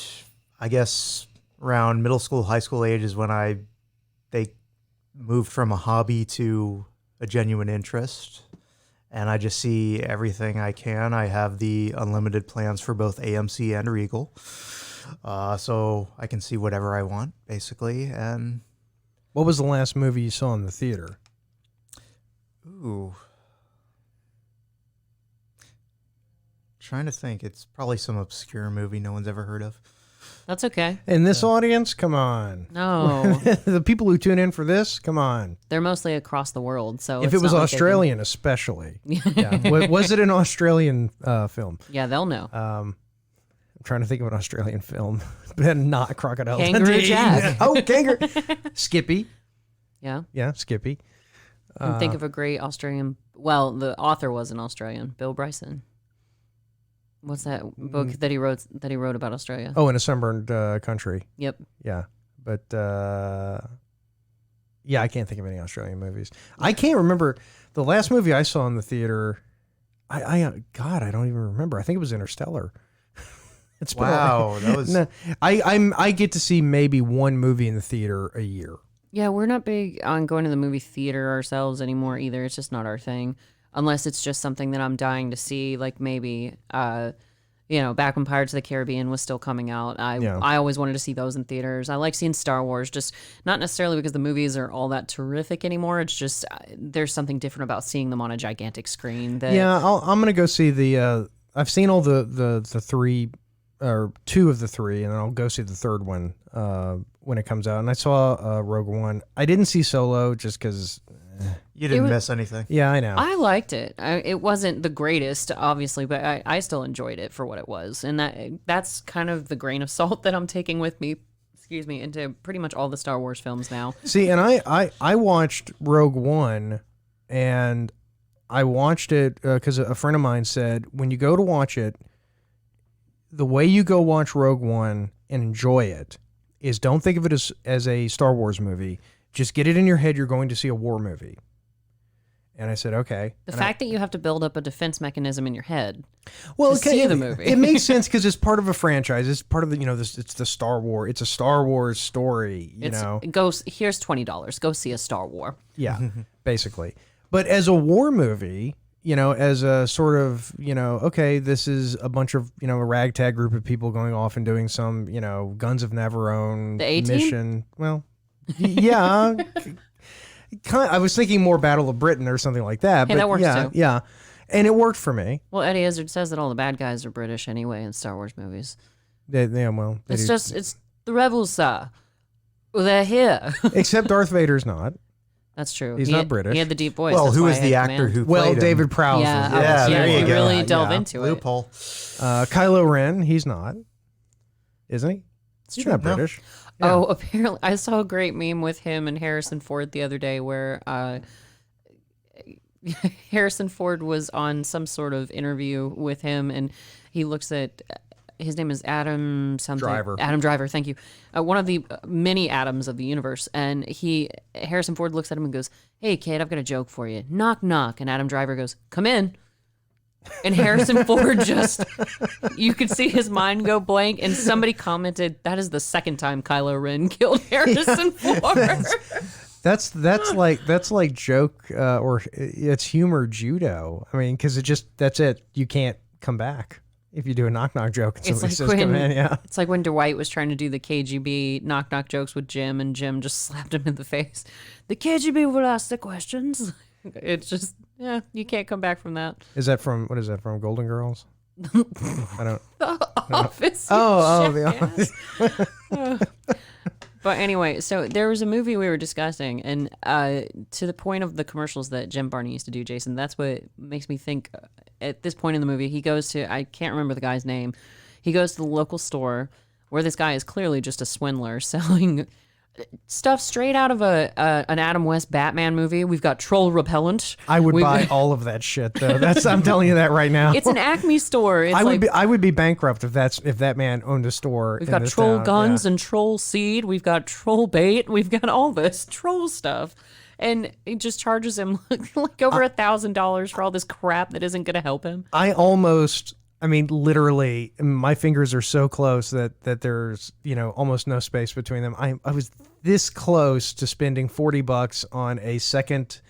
Speaker 3: I guess around middle school, high school age is when they moved from a hobby to a genuine interest. And I just see everything I can. I have the unlimited plans for both AMC and Regal. So I can see whatever I want, basically. And
Speaker 1: what was the last movie you saw in the theater?
Speaker 3: Ooh. Trying to think. It's probably some obscure movie no one's ever heard of.
Speaker 2: That's okay.
Speaker 1: In this audience, come on.
Speaker 2: No.
Speaker 1: The people who tune in for this, come on.
Speaker 2: They're mostly across the world. So
Speaker 1: if it was Australian, especially. Yeah. Was it an Australian film?
Speaker 2: Yeah, they'll know.
Speaker 1: I'm trying to think of an Australian film, but not Crocodile
Speaker 2: Kangaroo
Speaker 1: Dundee.
Speaker 2: Jack.
Speaker 1: Oh, Kangaroo. Skippy.
Speaker 2: Yeah.
Speaker 1: Yeah, Skippy.
Speaker 2: And think of a great Australian. Well, the author was an Australian, Bill Bryson. What's that book that he wrote about Australia?
Speaker 1: Oh, In a Sunburned Country.
Speaker 2: Yep.
Speaker 1: Yeah, but Yeah, I can't think of any Australian movies. I can't remember the last movie I saw in the theater. God, I don't even remember. I think it was Interstellar. It's been
Speaker 3: Wow, that was.
Speaker 1: No, I get to see maybe one movie in the theater a year.
Speaker 2: Yeah, we're not big on going to the movie theater ourselves anymore either. It's just not our thing. Unless it's just something that I'm dying to see, like maybe, back when Pirates of the Caribbean was still coming out. I always wanted to see those in theaters. I like seeing Star Wars, just not necessarily because the movies are all that terrific anymore. It's just there's something different about seeing them on a gigantic screen.
Speaker 1: I'm going to go see the, I've seen all the three, or two of the three, and I'll go see the third one when it comes out. And I saw Rogue One. I didn't see Solo just because...
Speaker 3: You didn't miss anything.
Speaker 1: Yeah, I know.
Speaker 2: I liked it. It wasn't the greatest, obviously, but I still enjoyed it for what it was. And that's kind of the grain of salt that I'm taking with me, into pretty much all the Star Wars films now.
Speaker 1: See, and I watched Rogue One, and I watched it because a friend of mine said, when you go to watch it, the way you go watch Rogue One and enjoy it is don't think of it as a Star Wars movie. Just get it in your head you're going to see a war movie. And I said, okay.
Speaker 2: The fact that you have to build up a defense mechanism in your head
Speaker 1: to
Speaker 2: see the movie.
Speaker 1: It makes sense because it's part of a franchise. It's part of the, it's the Star Wars. It's a Star Wars story,
Speaker 2: Here's $20. Go see a Star Wars.
Speaker 1: Yeah, basically. But as a war movie, as a sort of, okay, this is a bunch of, a ragtag group of people going off and doing some, Guns of Navarone mission. Well, yeah. I was thinking more Battle of Britain or something like that.
Speaker 2: Hey,
Speaker 1: but
Speaker 2: that works too.
Speaker 1: Yeah. And it worked for me.
Speaker 2: Well, Eddie Izzard says that all the bad guys are British anyway in Star Wars movies.
Speaker 1: It's
Speaker 2: the rebels, sir. Well, they're here.
Speaker 1: Except Darth Vader's not.
Speaker 2: That's true.
Speaker 1: He's not British.
Speaker 2: He had the deep voice.
Speaker 3: Well,
Speaker 2: That's
Speaker 3: who
Speaker 2: why
Speaker 3: was
Speaker 2: I
Speaker 3: the
Speaker 2: had
Speaker 3: actor
Speaker 2: command.
Speaker 3: who played him?
Speaker 1: David Prowse.
Speaker 2: Yeah,
Speaker 3: there you go.
Speaker 2: really delve into it.
Speaker 3: Loophole.
Speaker 1: Kylo Ren, he's not. Isn't he? He's not
Speaker 3: No.
Speaker 1: British.
Speaker 2: Yeah. Oh, apparently, I saw a great meme with him and Harrison Ford the other day where Harrison Ford was on some sort of interview with him, and he looks at his name is Adam something.
Speaker 1: Driver.
Speaker 2: Adam Driver, thank you. One of the many Adams of the universe, and Harrison Ford looks at him and goes, "Hey, kid, I've got a joke for you. Knock, knock." And Adam Driver goes, "Come in." And Harrison Ford you could see his mind go blank. And somebody commented, that is the second time Kylo Ren killed Harrison Ford.
Speaker 1: That's like joke or it's humor judo. I mean, because that's it. You can't come back if you do a knock knock joke. And somebody says come in. Yeah,
Speaker 2: it's like when Dwight was trying to do the KGB knock knock jokes with Jim, and Jim just slapped him in the face. The KGB will ask the questions. It's just, you can't come back from that.
Speaker 1: What is that from Golden Girls? I don't.
Speaker 2: The Office.
Speaker 1: The Office.
Speaker 2: But anyway, so there was a movie we were discussing, and to the point of the commercials that Jim Barney used to do, Jason, that's what makes me think at this point in the movie, he goes to, I can't remember the guy's name, he goes to the local store where this guy is clearly just a swindler selling stuff straight out of an Adam West Batman movie. We've got troll repellent.
Speaker 1: I would buy all of that shit though. I'm telling you that right now.
Speaker 2: It's an Acme store. It's
Speaker 1: I would be bankrupt if that man owned a store.
Speaker 2: We've got troll guns and troll seed. We've got troll bait. We've got all this troll stuff. And it just charges him like over $1,000 for all this crap that isn't going to help him.
Speaker 1: Literally, my fingers are so close that there's, almost no space between them. I was this close to spending $40 on a second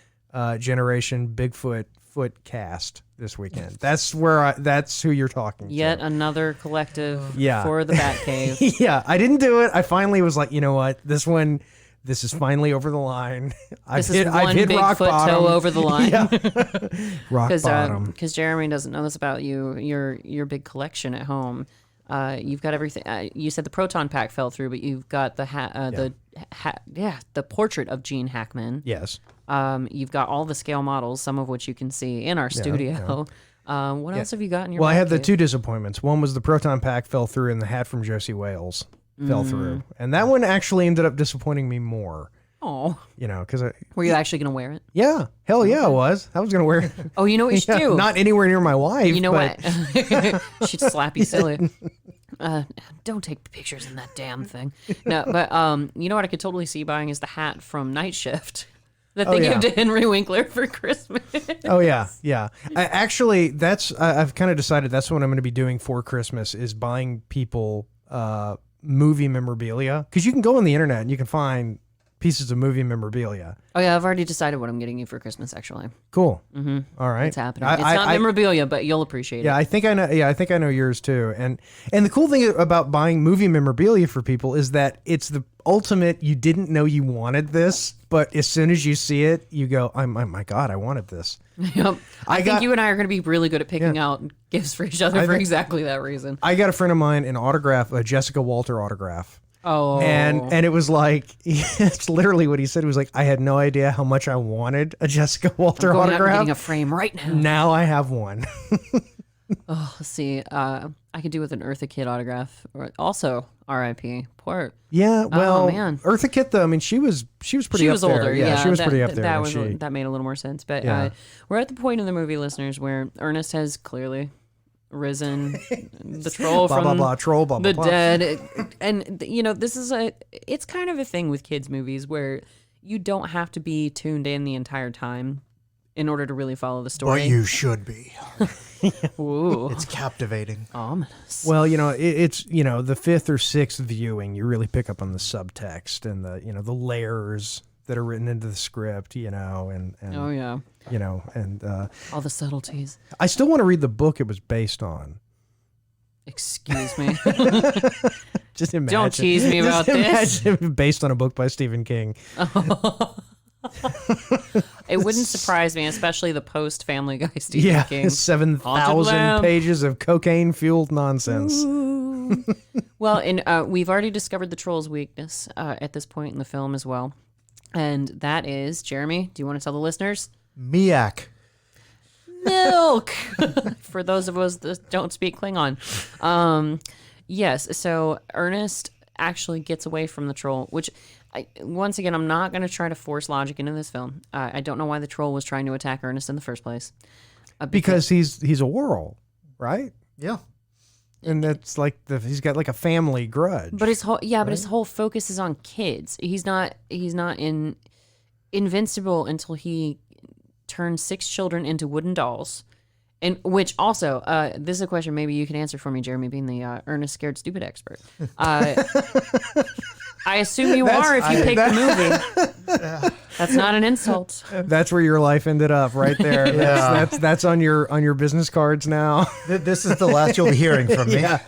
Speaker 1: generation Bigfoot foot cast this weekend. That's who you're talking to.
Speaker 2: Yet another collective for the Batcave.
Speaker 1: Yeah, I didn't do it. I finally was like, you know what? This is finally over the line. I've hit rock bottom.
Speaker 2: Toe over the line.
Speaker 1: Rock bottom.
Speaker 2: Because Jeremy doesn't know this about you. Your big collection at home. You've got everything. You said the proton pack fell through, but you've got the portrait of Gene Hackman.
Speaker 1: Yes.
Speaker 2: You've got all the scale models, some of which you can see in our studio. What else have you got in your?
Speaker 1: Well, I had the two disappointments. One was the proton pack fell through, and the hat from Josie Wales fell through, and that one actually ended up disappointing me more.
Speaker 2: Oh,
Speaker 1: because
Speaker 2: were you actually going to wear it?
Speaker 1: Yeah, hell yeah, I was going to wear it.
Speaker 2: Oh, you know what you should do?
Speaker 1: Not anywhere near my wife.
Speaker 2: You know what? She'd slap you silly. don't take pictures in that damn thing. No, but you know what I could totally see buying is the hat from Night Shift that they give to Henry Winkler for Christmas.
Speaker 1: Oh yeah. Actually, I've kind of decided that's what I'm going to be doing for Christmas is buying people movie memorabilia, because you can go on the internet and you can find pieces of movie memorabilia.
Speaker 2: Oh yeah, I've already decided what I'm getting you for Christmas. Actually,
Speaker 1: cool. All right,
Speaker 2: it's happening. It's not memorabilia, but you'll appreciate it.
Speaker 1: Yeah, I think I know. Yeah, I think I know yours too. And the cool thing about buying movie memorabilia for people is that it's the ultimate. You didn't know you wanted this, but as soon as you see it, you go, "Oh my God, I wanted this."
Speaker 2: Yep. I think you and I are going to be really good at picking out gifts for each other for exactly that reason.
Speaker 1: I got a friend of mine an autograph, a Jessica Walter autograph.
Speaker 2: Oh,
Speaker 1: and it was like, it's literally what he said. It was like, I had no idea how much I wanted a Jessica Walter autograph.
Speaker 2: I'm getting a frame right now.
Speaker 1: Now I have one.
Speaker 2: Oh, let's see. I could do with an Eartha Kitt autograph. Also, R.I.P. Poor.
Speaker 1: Yeah, well,
Speaker 2: oh, man.
Speaker 1: Eartha Kitt though. I mean, she was pretty.
Speaker 2: She
Speaker 1: up
Speaker 2: was
Speaker 1: there.
Speaker 2: older. Yeah,
Speaker 1: she was pretty up there.
Speaker 2: That made a little more sense. But
Speaker 1: Yeah.
Speaker 2: we're at the point in the movie, listeners, where Ernest has clearly risen the troll
Speaker 1: blah,
Speaker 2: from
Speaker 1: blah, blah, troll, blah,
Speaker 2: the
Speaker 1: blah, blah.
Speaker 2: dead. And this is it's kind of a thing with kids movies where you don't have to be tuned in the entire time in order to really follow the story.
Speaker 3: But you should be.
Speaker 2: Ooh,
Speaker 3: It's captivating.
Speaker 2: ominous.
Speaker 1: Well, it's the fifth or sixth viewing, you really pick up on the subtext and the layers that are written into the script, and
Speaker 2: Oh yeah,
Speaker 1: and
Speaker 2: all the subtleties.
Speaker 1: I still want to read the book it was based on.
Speaker 2: Excuse me.
Speaker 1: Just imagine.
Speaker 2: Don't tease me about this.
Speaker 1: Imagine based on a book by Stephen King.
Speaker 2: It wouldn't surprise me, especially the post Family Guy Stephen King.
Speaker 1: 7,000 pages of cocaine-fueled nonsense.
Speaker 2: Well, and we've already discovered the troll's weakness at this point in the film as well. And that is, Jeremy, do you want to tell the listeners?
Speaker 3: Miak.
Speaker 2: Milk! For those of us that don't speak Klingon. Yes, so Ernest actually gets away from the troll, which, once again, I'm not going to try to force logic into this film. I don't know why the troll was trying to attack Ernest in the first place.
Speaker 1: Because he's a Worrell, right?
Speaker 3: Yeah.
Speaker 1: And that's like he's got like a family grudge.
Speaker 2: But his whole focus is on kids. He's not invincible until he turns 6 children into wooden dolls. And which also, this is a question maybe you can answer for me, Jeremy, being the Ernest Scared Stupid Expert. I assume you are if you pick the movie. That's not an insult.
Speaker 1: That's where your life ended up, right there.
Speaker 3: Yeah.
Speaker 1: That's on your business cards now.
Speaker 3: This is the last you'll be hearing from me.
Speaker 1: Yeah.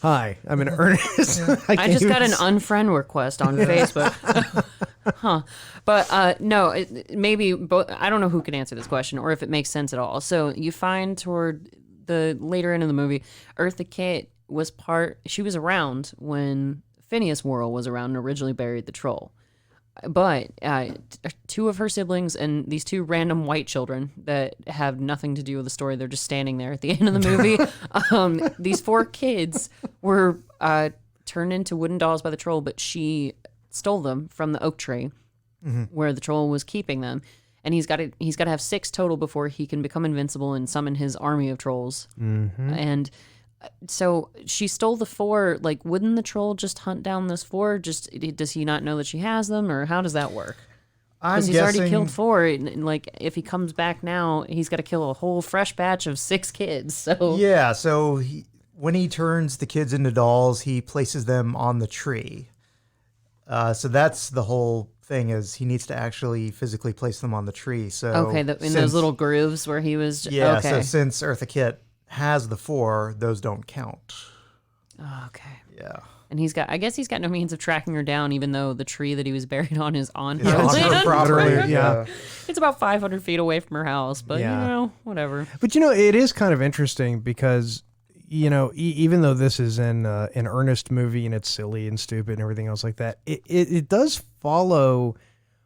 Speaker 1: Hi, I'm an Ernest.
Speaker 2: I just got an unfriend request on Facebook. Huh. But no, maybe both. I don't know who can answer this question or if it makes sense at all. So you find toward the later end of the movie, Eartha Kitt she was around when Phineas Worrell was around and originally buried the troll. But 2 of her siblings and these 2 random white children that have nothing to do with the story, they're just standing there at the end of the movie. These 4 kids were turned into wooden dolls by the troll, but she stole them from the oak tree where the troll was keeping them. And he's got to have 6 total before he can become invincible and summon his army of trolls. Mm-hmm. And so she stole the 4. Like, wouldn't the troll just hunt down those 4? Does he not know that she has them, or how does that work? Because he's already killed 4. And, like, if he comes back now, he's got to kill a whole fresh batch of 6 kids. So
Speaker 3: yeah. So when he turns the kids into dolls, he places them on the tree. So that's the whole thing, is he needs to actually physically place them on the tree. So
Speaker 2: okay, in those little grooves where he was.
Speaker 3: Yeah.
Speaker 2: Okay.
Speaker 3: So since Eartha Kitt has the 4, those don't count.
Speaker 2: Okay.
Speaker 3: Yeah.
Speaker 2: And I guess he's got no means of tracking her down, even though the tree that he was buried on is on
Speaker 3: It's on her property. Yeah.
Speaker 2: It's about 500 feet away from her house, but whatever.
Speaker 1: But it is kind of interesting because even though this is an Ernest movie and it's silly and stupid and everything else like that, it does follow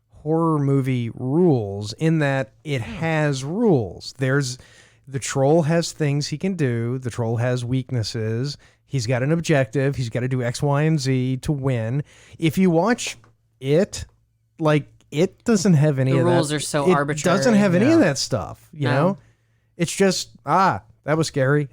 Speaker 1: horror movie rules in that it has rules. The troll has things he can do. The troll has weaknesses. He's got an objective. He's got to do X, Y, and Z to win. If you watch it, it doesn't have any of that.
Speaker 2: The rules are so arbitrary.
Speaker 1: It doesn't have any of that stuff, you know? It's just, that was scary.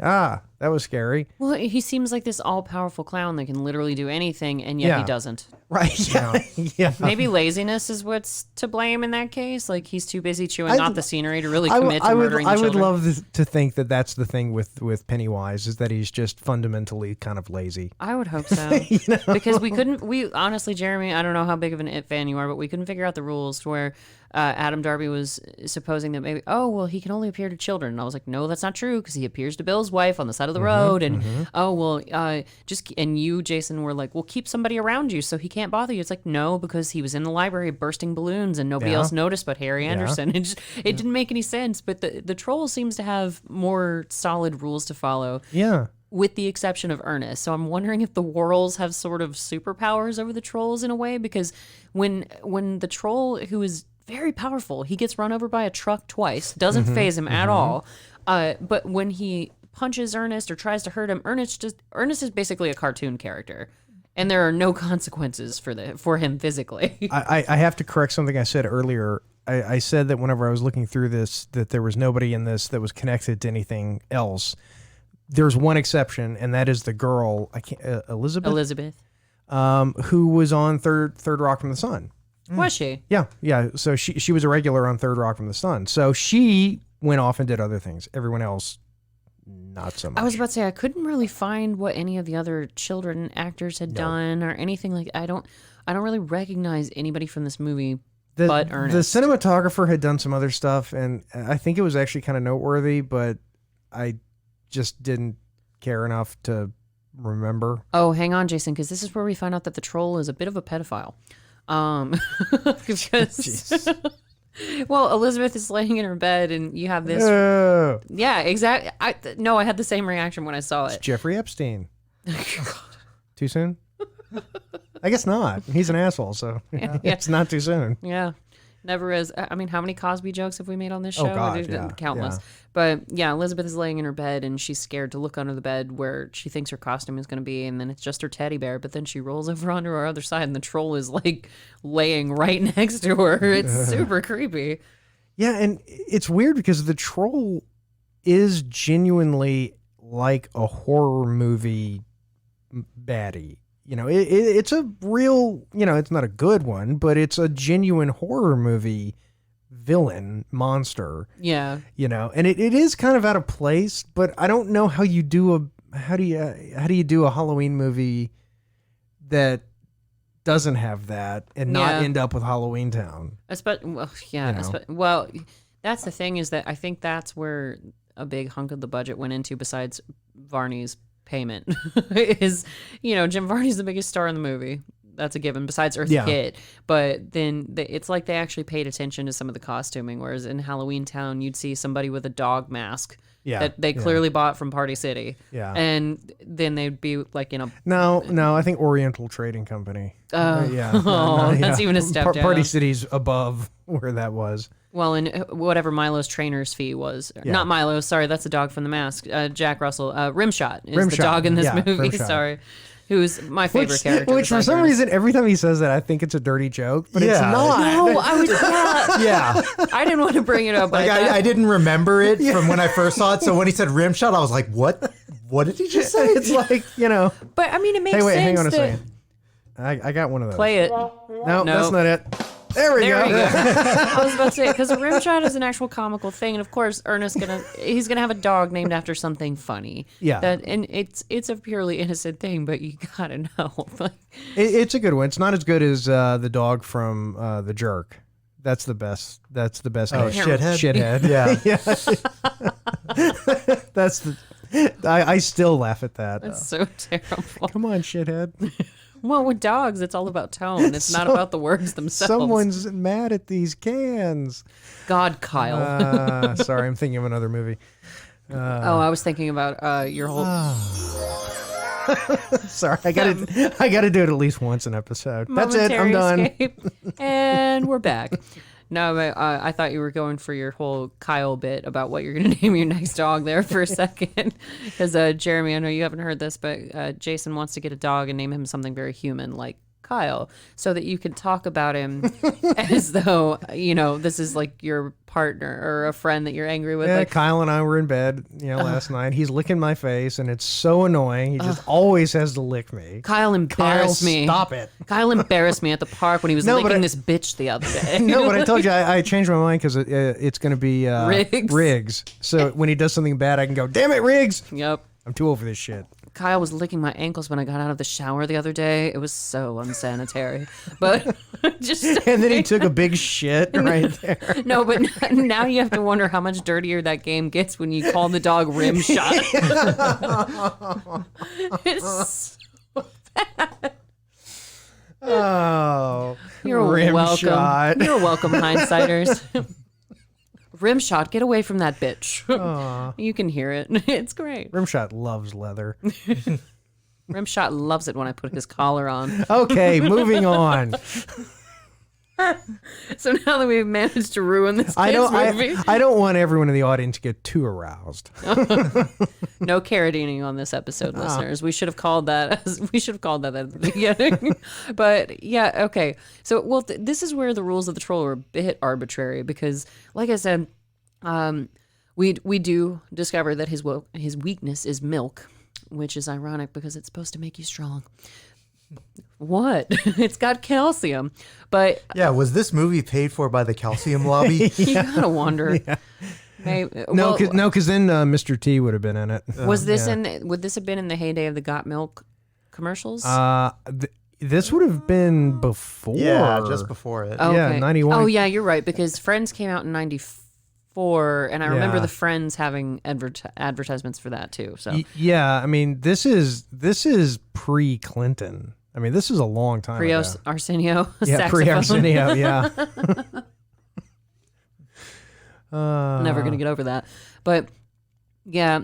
Speaker 1: That was scary.
Speaker 2: Well, he seems like this all-powerful clown that can literally do anything, and yet
Speaker 1: Yeah.
Speaker 2: he doesn't.
Speaker 1: Right. Yeah. Yeah.
Speaker 2: Maybe laziness is what's to blame in that case. Like, he's too busy chewing off the scenery to really commit to murdering the
Speaker 1: I would
Speaker 2: children.
Speaker 1: love to think that that's the thing with Pennywise, is that he's just fundamentally kind of lazy.
Speaker 2: I would hope so. Because we honestly, Jeremy, I don't know how big of an It fan you are, but we couldn't figure out the rules to where Adam Darby was supposing that maybe, oh, well, he can only appear to children. And I was like, no, that's not true, because he appears to Bill's wife on the side of the road. And, oh, well, and you, Jason, were like, well, keep somebody around you so he can't bother you. It's like, no, because he was in the library bursting balloons and nobody else noticed but Harry Anderson. It didn't make any sense. But the troll seems to have more solid rules to follow.
Speaker 1: Yeah.
Speaker 2: With the exception of Ernest. So I'm wondering if the Worrells have sort of superpowers over the trolls in a way, because when the troll, who is very powerful, he gets run over by a truck twice, doesn't faze him at all. But when he punches Ernest or tries to hurt him, Ernest is basically a cartoon character, and there are no consequences for him physically.
Speaker 1: I have to correct something I said earlier. I said that whenever I was looking through this, that there was nobody in this that was connected to anything else. There's one exception, and that is the girl, Elizabeth, who was on Third Rock from the Sun.
Speaker 2: Was she?
Speaker 1: Yeah. So she was a regular on Third Rock from the Sun. So she went off and did other things. Everyone else, not so much.
Speaker 2: I was about to say, I couldn't really find what any of the other children actors had done or anything like. I don't really recognize anybody from this movie but Ernest.
Speaker 1: The cinematographer had done some other stuff, and I think it was actually kind of noteworthy, but I just didn't care enough to remember.
Speaker 2: Oh, hang on, Jason, because this is where we find out that the troll is a bit of a pedophile. Because, well, Elizabeth is laying in her bed, and you have this. Yeah, exactly. I had the same reaction when I saw it.
Speaker 1: Jeffrey Epstein. Too soon? I guess not. He's an asshole, so it's not too soon.
Speaker 2: Yeah. Never is. I mean, how many Cosby jokes have we made on this show?
Speaker 1: Oh, God,
Speaker 2: Countless.
Speaker 1: yeah.
Speaker 2: But yeah, Elizabeth is laying in her bed and she's scared to look under the bed where she thinks her costume is going to be. And then it's just her teddy bear. But then she rolls over onto her other side and the troll is like laying right next to her. It's super creepy.
Speaker 1: Yeah, and it's weird because the troll is genuinely like a horror movie baddie. You know, it's a real, it's not a good one, but it's a genuine horror movie villain monster.
Speaker 2: Yeah.
Speaker 1: And it is kind of out of place, but I don't know how you do how do you do a Halloween movie that doesn't have that and not end up with Halloween Town.
Speaker 2: Well, that's the thing, is that I think that's where a big hunk of the budget went into, besides Varney's payment. is Jim Varney's the biggest star in the movie. That's a given, besides Eartha Kitt. But then it's like they actually paid attention to some of the costuming, whereas in Halloween Town you'd see somebody with a dog mask that they clearly bought from Party City, and then they'd be like in a
Speaker 1: no I think Oriental Trading Company.
Speaker 2: That's even a step down.
Speaker 1: Party City's above where that was.
Speaker 2: Well, and whatever Milo's trainer's fee was. Not Milo, sorry, that's the dog from The Mask. Jack Russell. Rimshot is the dog in this movie,
Speaker 1: Rimshot.
Speaker 2: Sorry. Who's my favorite character.
Speaker 1: Which for some reason, every time he says that, I think it's a dirty joke, but it's not.
Speaker 2: No, I was,
Speaker 3: Yeah.
Speaker 2: I didn't want to bring it up. But
Speaker 3: I didn't remember it from when I first saw it, so when he said Rimshot, I was like, what? What did he just say?
Speaker 1: It's like,
Speaker 2: But, I mean, it makes sense.
Speaker 1: Hang on a second. I got one of those.
Speaker 2: Play it.
Speaker 1: No, that's not it. There we go.
Speaker 2: I was about to say, because a rimshot is an actual comical thing, and of course, Ernest he's gonna have a dog named after something funny.
Speaker 1: Yeah,
Speaker 2: and it's a purely innocent thing, but you gotta know.
Speaker 1: It's a good one. It's not as good as the dog from The Jerk. That's the best. That's the best.
Speaker 3: Oh, shithead.
Speaker 1: Yeah. That's the. I still laugh at that.
Speaker 2: That's so terrible.
Speaker 1: Come on, shithead.
Speaker 2: Well, with dogs, it's all about tone. It's not about the words themselves.
Speaker 1: Someone's mad at these cans.
Speaker 2: God, Kyle.
Speaker 1: Sorry, I'm thinking of another movie.
Speaker 2: I was thinking about your whole.
Speaker 1: Sorry, I gotta do it at least once an episode. That's it. I'm done.
Speaker 2: Escape. And we're back. No, but I thought you were going for your whole Kyle bit about what you're going to name your next dog there for a second. Because, Jeremy, I know you haven't heard this, but Jason wants to get a dog and name him something very human, like Kyle so that you could talk about him as though, this is like your partner or a friend that you're angry with.
Speaker 1: Yeah,
Speaker 2: Like,
Speaker 1: Kyle and I were in bed, last night. He's licking my face, and it's so annoying. He just always has to lick me.
Speaker 2: Kyle embarrassed me.
Speaker 1: Stop it.
Speaker 2: Kyle embarrassed me at the park when he was licking this bitch the other day.
Speaker 1: No, but I told you I changed my mind because it's going to be Riggs. So when he does something bad, I can go, damn it, Riggs.
Speaker 2: Yep.
Speaker 1: I'm too old for this shit.
Speaker 2: Kyle was licking my ankles when I got out of the shower the other day. It was so unsanitary. But just
Speaker 1: and then he took a big shit right there.
Speaker 2: No, but now you have to wonder how much dirtier that game gets when you call the dog rim shot. It's so bad.
Speaker 1: Oh,
Speaker 2: You're
Speaker 1: rim
Speaker 2: welcome.
Speaker 1: shot.
Speaker 2: You're welcome, hindsighters. Rim shot, get away from that bitch. You can hear it. It's great.
Speaker 1: Rimshot loves leather.
Speaker 2: Rimshot loves it when I put his collar on.
Speaker 1: Okay, moving on.
Speaker 2: So now that we've managed to ruin this kid's movie.
Speaker 1: I don't want everyone in the audience to get too aroused.
Speaker 2: No carradine on this episode, listeners. We should have called that at the beginning. But yeah, okay. So this is where the rules of the troll are a bit arbitrary because, like I said, we do discover that his weakness is milk, which is ironic because it's supposed to make you strong. What? It's got calcium, but
Speaker 3: Yeah, was this movie paid for by the calcium lobby?
Speaker 2: you gotta wonder.
Speaker 1: Yeah.
Speaker 2: Maybe,
Speaker 1: No, because then Mr. T would have been in it.
Speaker 2: would this have been in the heyday of the Got Milk commercials?
Speaker 1: This would have been before.
Speaker 3: Yeah, just before it.
Speaker 2: Oh,
Speaker 1: yeah,
Speaker 2: okay.
Speaker 1: 91.
Speaker 2: Oh yeah, you're right because Friends came out in 94, and I remember
Speaker 1: Yeah.
Speaker 2: the Friends having advertisements for that too. So
Speaker 1: Yeah, I mean, this is pre-Clinton. I mean, this is a long time ago.
Speaker 2: Arsenio,
Speaker 1: Yeah,
Speaker 2: saxophone.
Speaker 1: pre-Arsenio, yeah.
Speaker 2: Never gonna get over that. But yeah,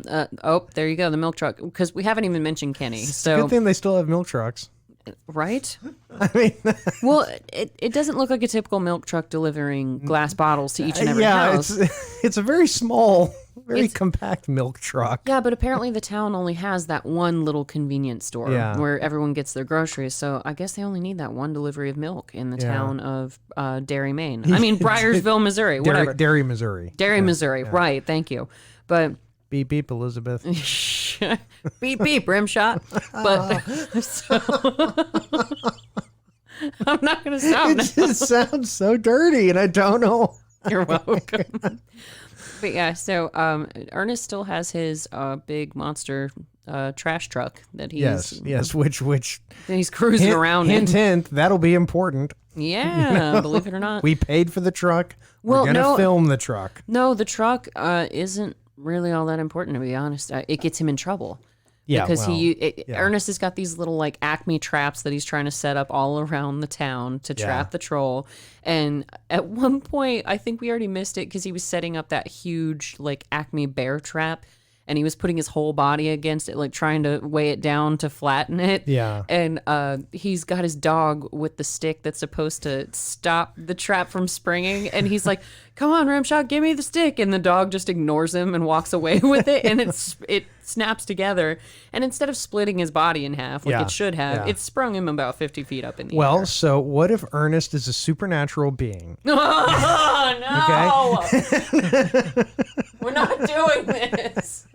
Speaker 2: there you go, the milk truck. Because we haven't even mentioned Kenny. So
Speaker 1: Good thing they still have milk trucks.
Speaker 2: right?
Speaker 1: I mean,
Speaker 2: Well, it doesn't look like a typical milk truck delivering glass bottles to each and every house.
Speaker 1: it's a very small, very compact milk truck.
Speaker 2: Yeah, but apparently the town only has that one little convenience store
Speaker 1: Yeah.
Speaker 2: where everyone gets their groceries. So I guess they only need that one delivery of milk in the town of Derry, Maine. I mean, Bryersville, Missouri, whatever.
Speaker 1: Derry, Missouri.
Speaker 2: Derry, Missouri. Right, thank you. But
Speaker 1: Beep, beep, Elizabeth.
Speaker 2: beep, beep, rim shot. But so I'm not going to stop
Speaker 1: It
Speaker 2: now.
Speaker 1: just sounds so dirty, and I don't know.
Speaker 2: You're welcome. But yeah, so Ernest still has his big monster trash truck that he's
Speaker 1: Yes, which
Speaker 2: that he's cruising around in.
Speaker 1: hint, that'll be important.
Speaker 2: Yeah, believe it or not.
Speaker 1: We paid for the truck.
Speaker 2: Well,
Speaker 1: We're gonna
Speaker 2: no.
Speaker 1: film the truck.
Speaker 2: No, the truck isn't really all that important, to be honest. It gets him in trouble.
Speaker 1: Yeah,
Speaker 2: because
Speaker 1: well,
Speaker 2: Ernest has got these little like Acme traps that he's trying to set up all around the town to trap the troll. And at one point, I think we already missed it because he was setting up that huge like Acme bear trap, and he was putting his whole body against it, like trying to weigh it down to flatten it.
Speaker 1: Yeah.
Speaker 2: And he's got his dog with the stick that's supposed to stop the trap from springing, and he's like, "Come on, Ramshot, give me the stick!" And the dog just ignores him and walks away with it, and it snaps together. And instead of splitting his body in half like it should have, it sprung him about 50 feet up in the air.
Speaker 1: Well, so what if Ernest is a supernatural being?
Speaker 2: Oh, no! We're not doing this.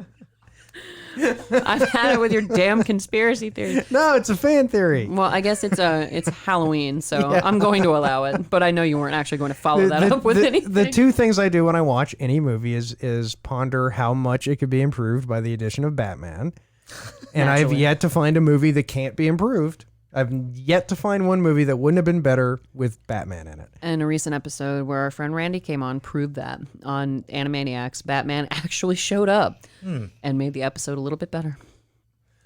Speaker 2: I've had it with your damn conspiracy theory.
Speaker 1: No, it's a fan theory.
Speaker 2: Well, I guess it's Halloween, so I'm going to allow it. But I know you weren't actually going to follow that up with anything.
Speaker 1: The two things I do when I watch any movie is ponder how much it could be improved by the addition of Batman. And I've yet to find a movie that can't be improved. I've yet to find one movie that wouldn't have been better with Batman in it.
Speaker 2: And a recent episode where our friend Randy came on proved that on Animaniacs, Batman actually showed up and made the episode a little bit better.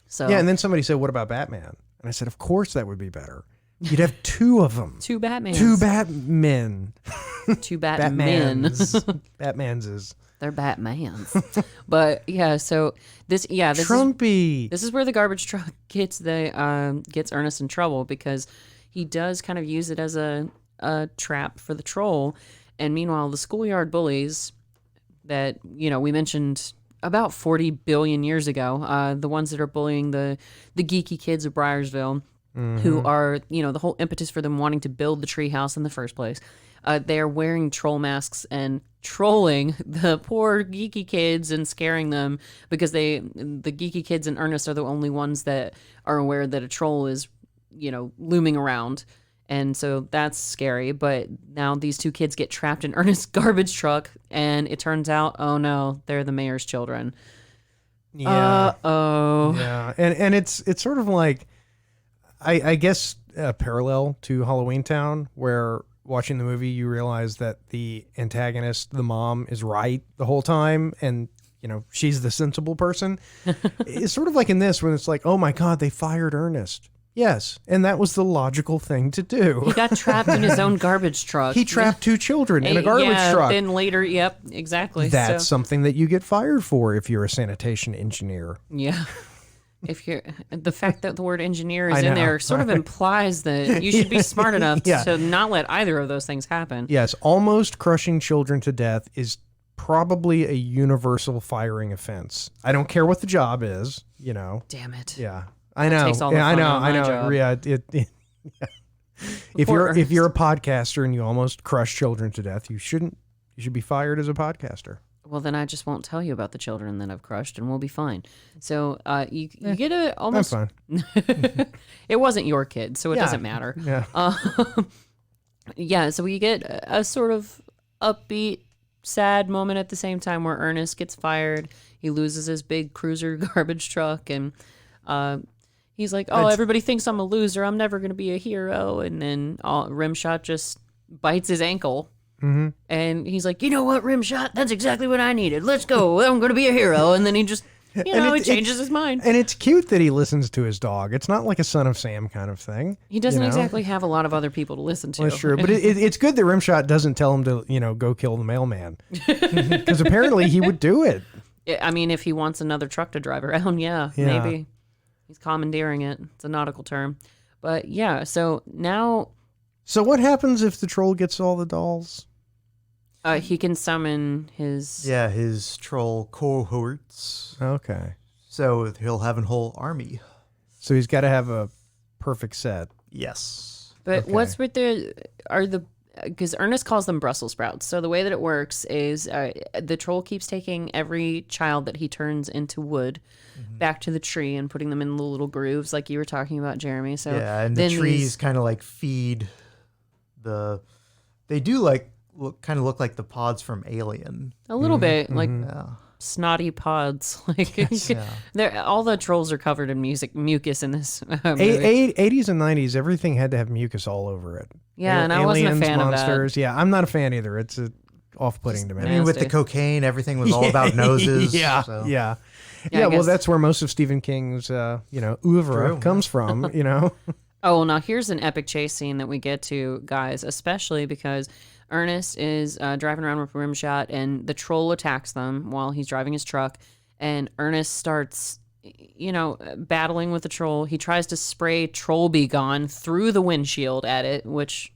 Speaker 2: So
Speaker 1: Yeah, and then somebody said, "What about Batman?" And I said, "Of course that would be better. You'd have two of them.
Speaker 2: two Batmans.
Speaker 1: Two Batmen.
Speaker 2: Two Batmen.
Speaker 1: Batmanses.
Speaker 2: They're Batmans. But yeah, so this
Speaker 1: Trumpy.
Speaker 2: This is where the garbage truck gets Ernest in trouble because he does kind of use it as a trap for the troll. And meanwhile, the schoolyard bullies that, we mentioned about 40 billion years ago, the ones that are bullying the geeky kids of Bryersville, who are, the whole impetus for them wanting to build the treehouse in the first place. They're wearing troll masks and trolling the poor geeky kids and scaring them because the geeky kids and Ernest are the only ones that are aware that a troll is, looming around. And so that's scary. But now these two kids get trapped in Ernest's garbage truck, and it turns out, oh no, they're the mayor's children.
Speaker 1: Yeah.
Speaker 2: Uh-oh.
Speaker 1: Yeah. And it's sort of like, I guess, a parallel to Halloween Town, where watching the movie, you realize that the antagonist, the mom, is right the whole time. And, she's the sensible person. It's sort of like in this, when it's like, oh my God, they fired Ernest. Yes. And that was the logical thing to do.
Speaker 2: He got trapped in his own garbage truck.
Speaker 1: He trapped two children in a garbage truck.
Speaker 2: Then later, yep, exactly.
Speaker 1: That's something that you get fired for if you're a sanitation engineer.
Speaker 2: Yeah. If you're the fact that the word engineer is in there sort of implies that you should be smart enough to not let either of those things happen.
Speaker 1: Yes, almost crushing children to death is probably a universal firing offense. I don't care what the job is,
Speaker 2: Damn it.
Speaker 1: Yeah, I know.
Speaker 2: Takes all the fun out of my job.
Speaker 1: Yeah, yeah. If you're a podcaster and you almost crush children to death, you should be fired as a podcaster.
Speaker 2: Well, then I just won't tell you about the children that I've crushed, and we'll be fine. So you get a almost.
Speaker 1: I'm fine.
Speaker 2: It wasn't your kid, so it doesn't matter.
Speaker 1: Yeah.
Speaker 2: So we get a sort of upbeat, sad moment at the same time where Ernest gets fired. He loses his big cruiser garbage truck, and he's like, "Oh, everybody thinks I'm a loser. I'm never going to be a hero." And then Rimshot just bites his ankle.
Speaker 1: Mm-hmm.
Speaker 2: And he's like, you know what, Rimshot? That's exactly what I needed. Let's go. I'm going to be a hero. And then he just, he changes his mind.
Speaker 1: And it's cute that he listens to his dog. It's not like a Son of Sam kind of thing.
Speaker 2: He doesn't exactly have a lot of other people to listen to.
Speaker 1: Well, that's true. But it's good that Rimshot doesn't tell him to, go kill the mailman. Because apparently he would do it.
Speaker 2: I mean, if he wants another truck to drive around, maybe. He's commandeering it. It's a nautical term. But yeah, so now...
Speaker 1: So what happens if the troll gets all the dolls?
Speaker 2: He can summon his...
Speaker 3: Yeah, his troll cohorts.
Speaker 1: Okay.
Speaker 3: So he'll have a whole army.
Speaker 1: So he's got to have a perfect set.
Speaker 3: Yes.
Speaker 2: But what's with because Ernest calls them Brussels sprouts. So the way that it works is the troll keeps taking every child that he turns into wood back to the tree and putting them in the little grooves like you were talking about, Jeremy. So
Speaker 3: yeah, and the trees kind of like feed they do like look like the pods from Alien.
Speaker 2: A little bit, like snotty pods. Like all the trolls are covered in mucus in this movie.
Speaker 1: 80s and 90s, everything had to have mucus all over it.
Speaker 2: Yeah, and I wasn't a fan
Speaker 1: monsters.
Speaker 2: of that.
Speaker 1: Yeah, I'm not a fan either. It's off-putting to me.
Speaker 3: I mean, with the cocaine, everything was all about noses.
Speaker 1: Yeah,
Speaker 3: so.
Speaker 1: yeah. Well, that's where most of Stephen King's, oeuvre comes from,
Speaker 2: Oh, well, now here's an epic chase scene that we get to, guys, especially because Ernest is driving around with Rimshot, and the troll attacks them while he's driving his truck, and Ernest starts, battling with the troll. He tries to spray Troll Be Gone through the windshield at it, which...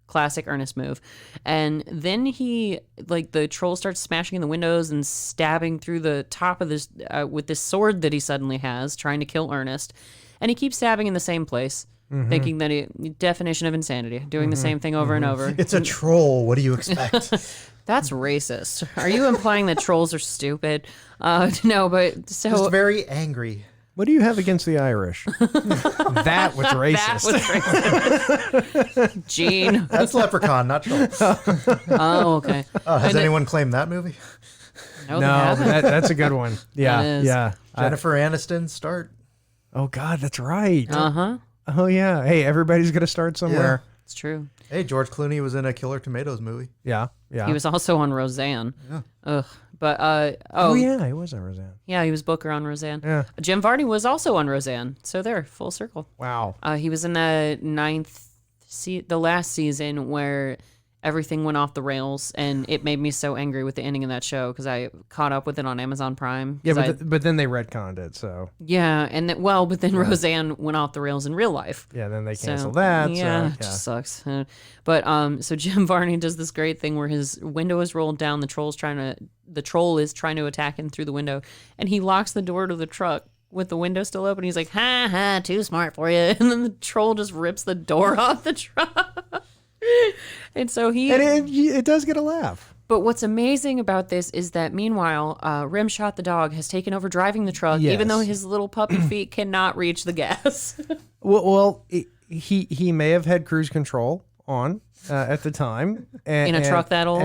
Speaker 2: classic Ernest move. And then the troll starts smashing in the windows and stabbing through the top of this with this sword that he suddenly has, trying to kill Ernest. And he keeps stabbing in the same place, thinking that definition of insanity, doing the same thing over and over.
Speaker 3: It's a troll. What do you expect?
Speaker 2: That's racist. Are you implying that trolls are stupid? No, but so...
Speaker 3: Just very angry.
Speaker 1: What do you have against the Irish? That was racist.
Speaker 2: Gene.
Speaker 3: That's Leprechaun, not troll.
Speaker 2: Oh, okay.
Speaker 3: Has anyone claimed that movie?
Speaker 2: No,
Speaker 1: that's a good one. Yeah,
Speaker 2: That is.
Speaker 1: yeah.
Speaker 3: Jennifer Aniston, start.
Speaker 1: Oh God, that's right.
Speaker 2: Uh-huh.
Speaker 1: Oh yeah. Hey, everybody's gonna start somewhere.
Speaker 2: It's true.
Speaker 3: Hey, George Clooney was in a Killer Tomatoes movie.
Speaker 1: Yeah, yeah.
Speaker 2: He was also on Roseanne.
Speaker 3: Yeah.
Speaker 2: Ugh. But
Speaker 1: oh yeah, he was on Roseanne.
Speaker 2: Yeah, he was Booker on Roseanne.
Speaker 1: Yeah.
Speaker 2: Jim Varney was also on Roseanne. So there, full circle.
Speaker 1: Wow.
Speaker 2: He was in the the last season where everything went off the rails, and it made me so angry with the ending of that show because I caught up with it on Amazon Prime.
Speaker 1: Yeah, but then they retconned it, so.
Speaker 2: Yeah, and but then Roseanne went off the rails in real life.
Speaker 1: Yeah, then they canceled that.
Speaker 2: Yeah,
Speaker 1: so,
Speaker 2: it just sucks. But so Jim Varney does this great thing where his window is rolled down. The troll is trying to attack him through the window, and he locks the door to the truck with the window still open. He's like, ha ha, too smart for you. And then the troll just rips the door off the truck. And so
Speaker 1: it does get a laugh.
Speaker 2: But what's amazing about this is that meanwhile, Rimshot the dog has taken over driving the truck, even though his little puppy feet cannot reach the gas.
Speaker 1: Well, he may have had cruise control on at the time
Speaker 2: in a truck that old.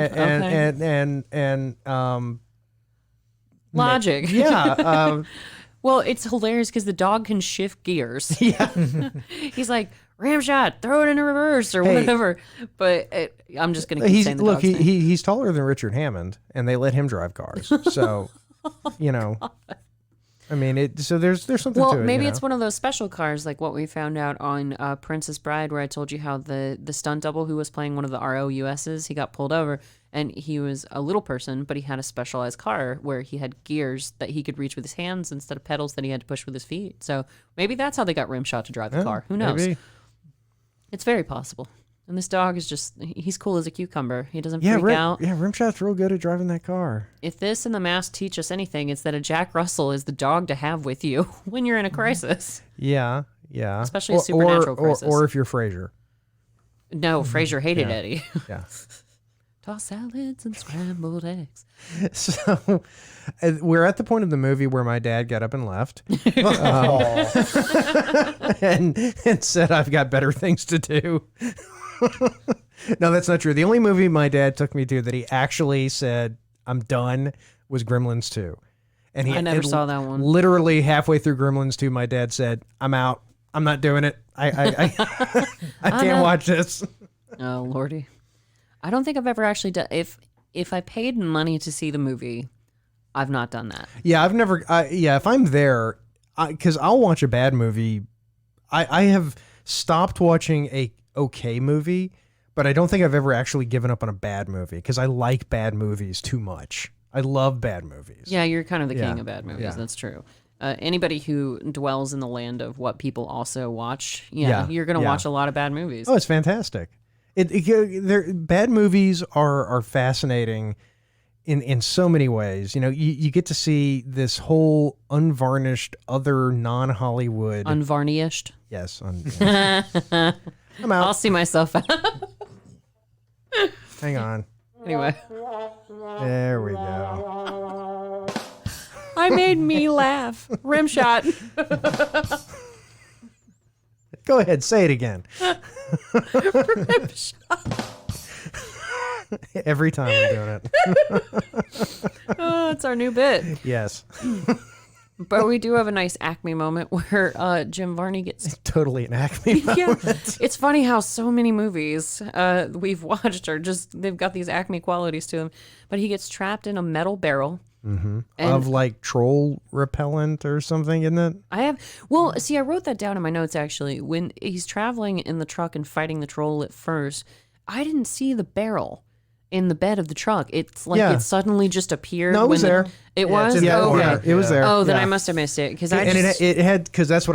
Speaker 2: Logic.
Speaker 1: Yeah.
Speaker 2: Well, it's hilarious because the dog can shift gears.
Speaker 1: Yeah.
Speaker 2: He's like, Ramshot, throw it in reverse or whatever. But I'm just going to keep saying the dog's name.
Speaker 1: He's taller than Richard Hammond, and they let him drive cars. So, I mean, so there's something to it.
Speaker 2: Well, maybe it's one of those special cars like what we found out on Princess Bride, where I told you how the stunt double who was playing one of the ROUSs, he got pulled over, and he was a little person, but he had a specialized car where he had gears that he could reach with his hands instead of pedals that he had to push with his feet. So maybe that's how they got Rimshot to drive the car. Who knows? Maybe. It's very possible. And this dog is he's cool as a cucumber. He doesn't freak out.
Speaker 1: Yeah, Rimshot's real good at driving that car.
Speaker 2: If this and The Mask teach us anything, it's that a Jack Russell is the dog to have with you when you're in a crisis.
Speaker 1: Yeah.
Speaker 2: Especially a supernatural crisis.
Speaker 1: Or if you're Frasier.
Speaker 2: No, Frasier hated Eddie.
Speaker 1: Yeah.
Speaker 2: Toss salads and scrambled eggs.
Speaker 1: So we're at the point of the movie where my dad got up and left. And said, I've got better things to do. No, that's not true. The only movie my dad took me to that he actually said, I'm done, was Gremlins 2. And
Speaker 2: I never saw that one.
Speaker 1: Literally halfway through Gremlins 2, my dad said, I'm out. I'm not doing it. I can't watch this.
Speaker 2: Oh, Lordy. I don't think I've ever actually done. If I paid money to see the movie, I've not done that.
Speaker 1: Yeah, I've never. If I'm there, because I'll watch a bad movie. I have stopped watching a okay movie, but I don't think I've ever actually given up on a bad movie because I like bad movies too much. I love bad movies.
Speaker 2: Yeah, you're kind of the king of bad movies. Yeah. That's true. Anybody who dwells in the land of what people also watch, you're going to watch a lot of bad movies.
Speaker 1: Oh, it's fantastic. Bad movies are fascinating in so many ways. You get to see this whole unvarnished, other non-Hollywood.
Speaker 2: Unvarnished?
Speaker 1: Yes. I'm out.
Speaker 2: I'll see myself out.
Speaker 1: Hang on.
Speaker 2: Anyway.
Speaker 1: There we go.
Speaker 2: I made me laugh. Rimshot.
Speaker 1: Go ahead, say it again. Every time I'm doing it.
Speaker 2: Oh, it's our new bit.
Speaker 1: Yes.
Speaker 2: But we do have a nice Acme moment where Jim Varney gets...
Speaker 1: Totally an Acme moment.
Speaker 2: Yeah. It's funny how so many movies we've watched are just... They've got these Acme qualities to them. But he gets trapped in a metal barrel.
Speaker 1: Mm-hmm. Of like troll repellent or something, isn't it?
Speaker 2: I wrote that down in my notes actually. When he's traveling in the truck and fighting the troll at first, I didn't see the barrel in the bed of the truck. It's like it suddenly just appeared.
Speaker 1: No, it was there.
Speaker 2: It was?
Speaker 1: It was there.
Speaker 2: Oh, then I must have missed it. Because
Speaker 1: it had, because that's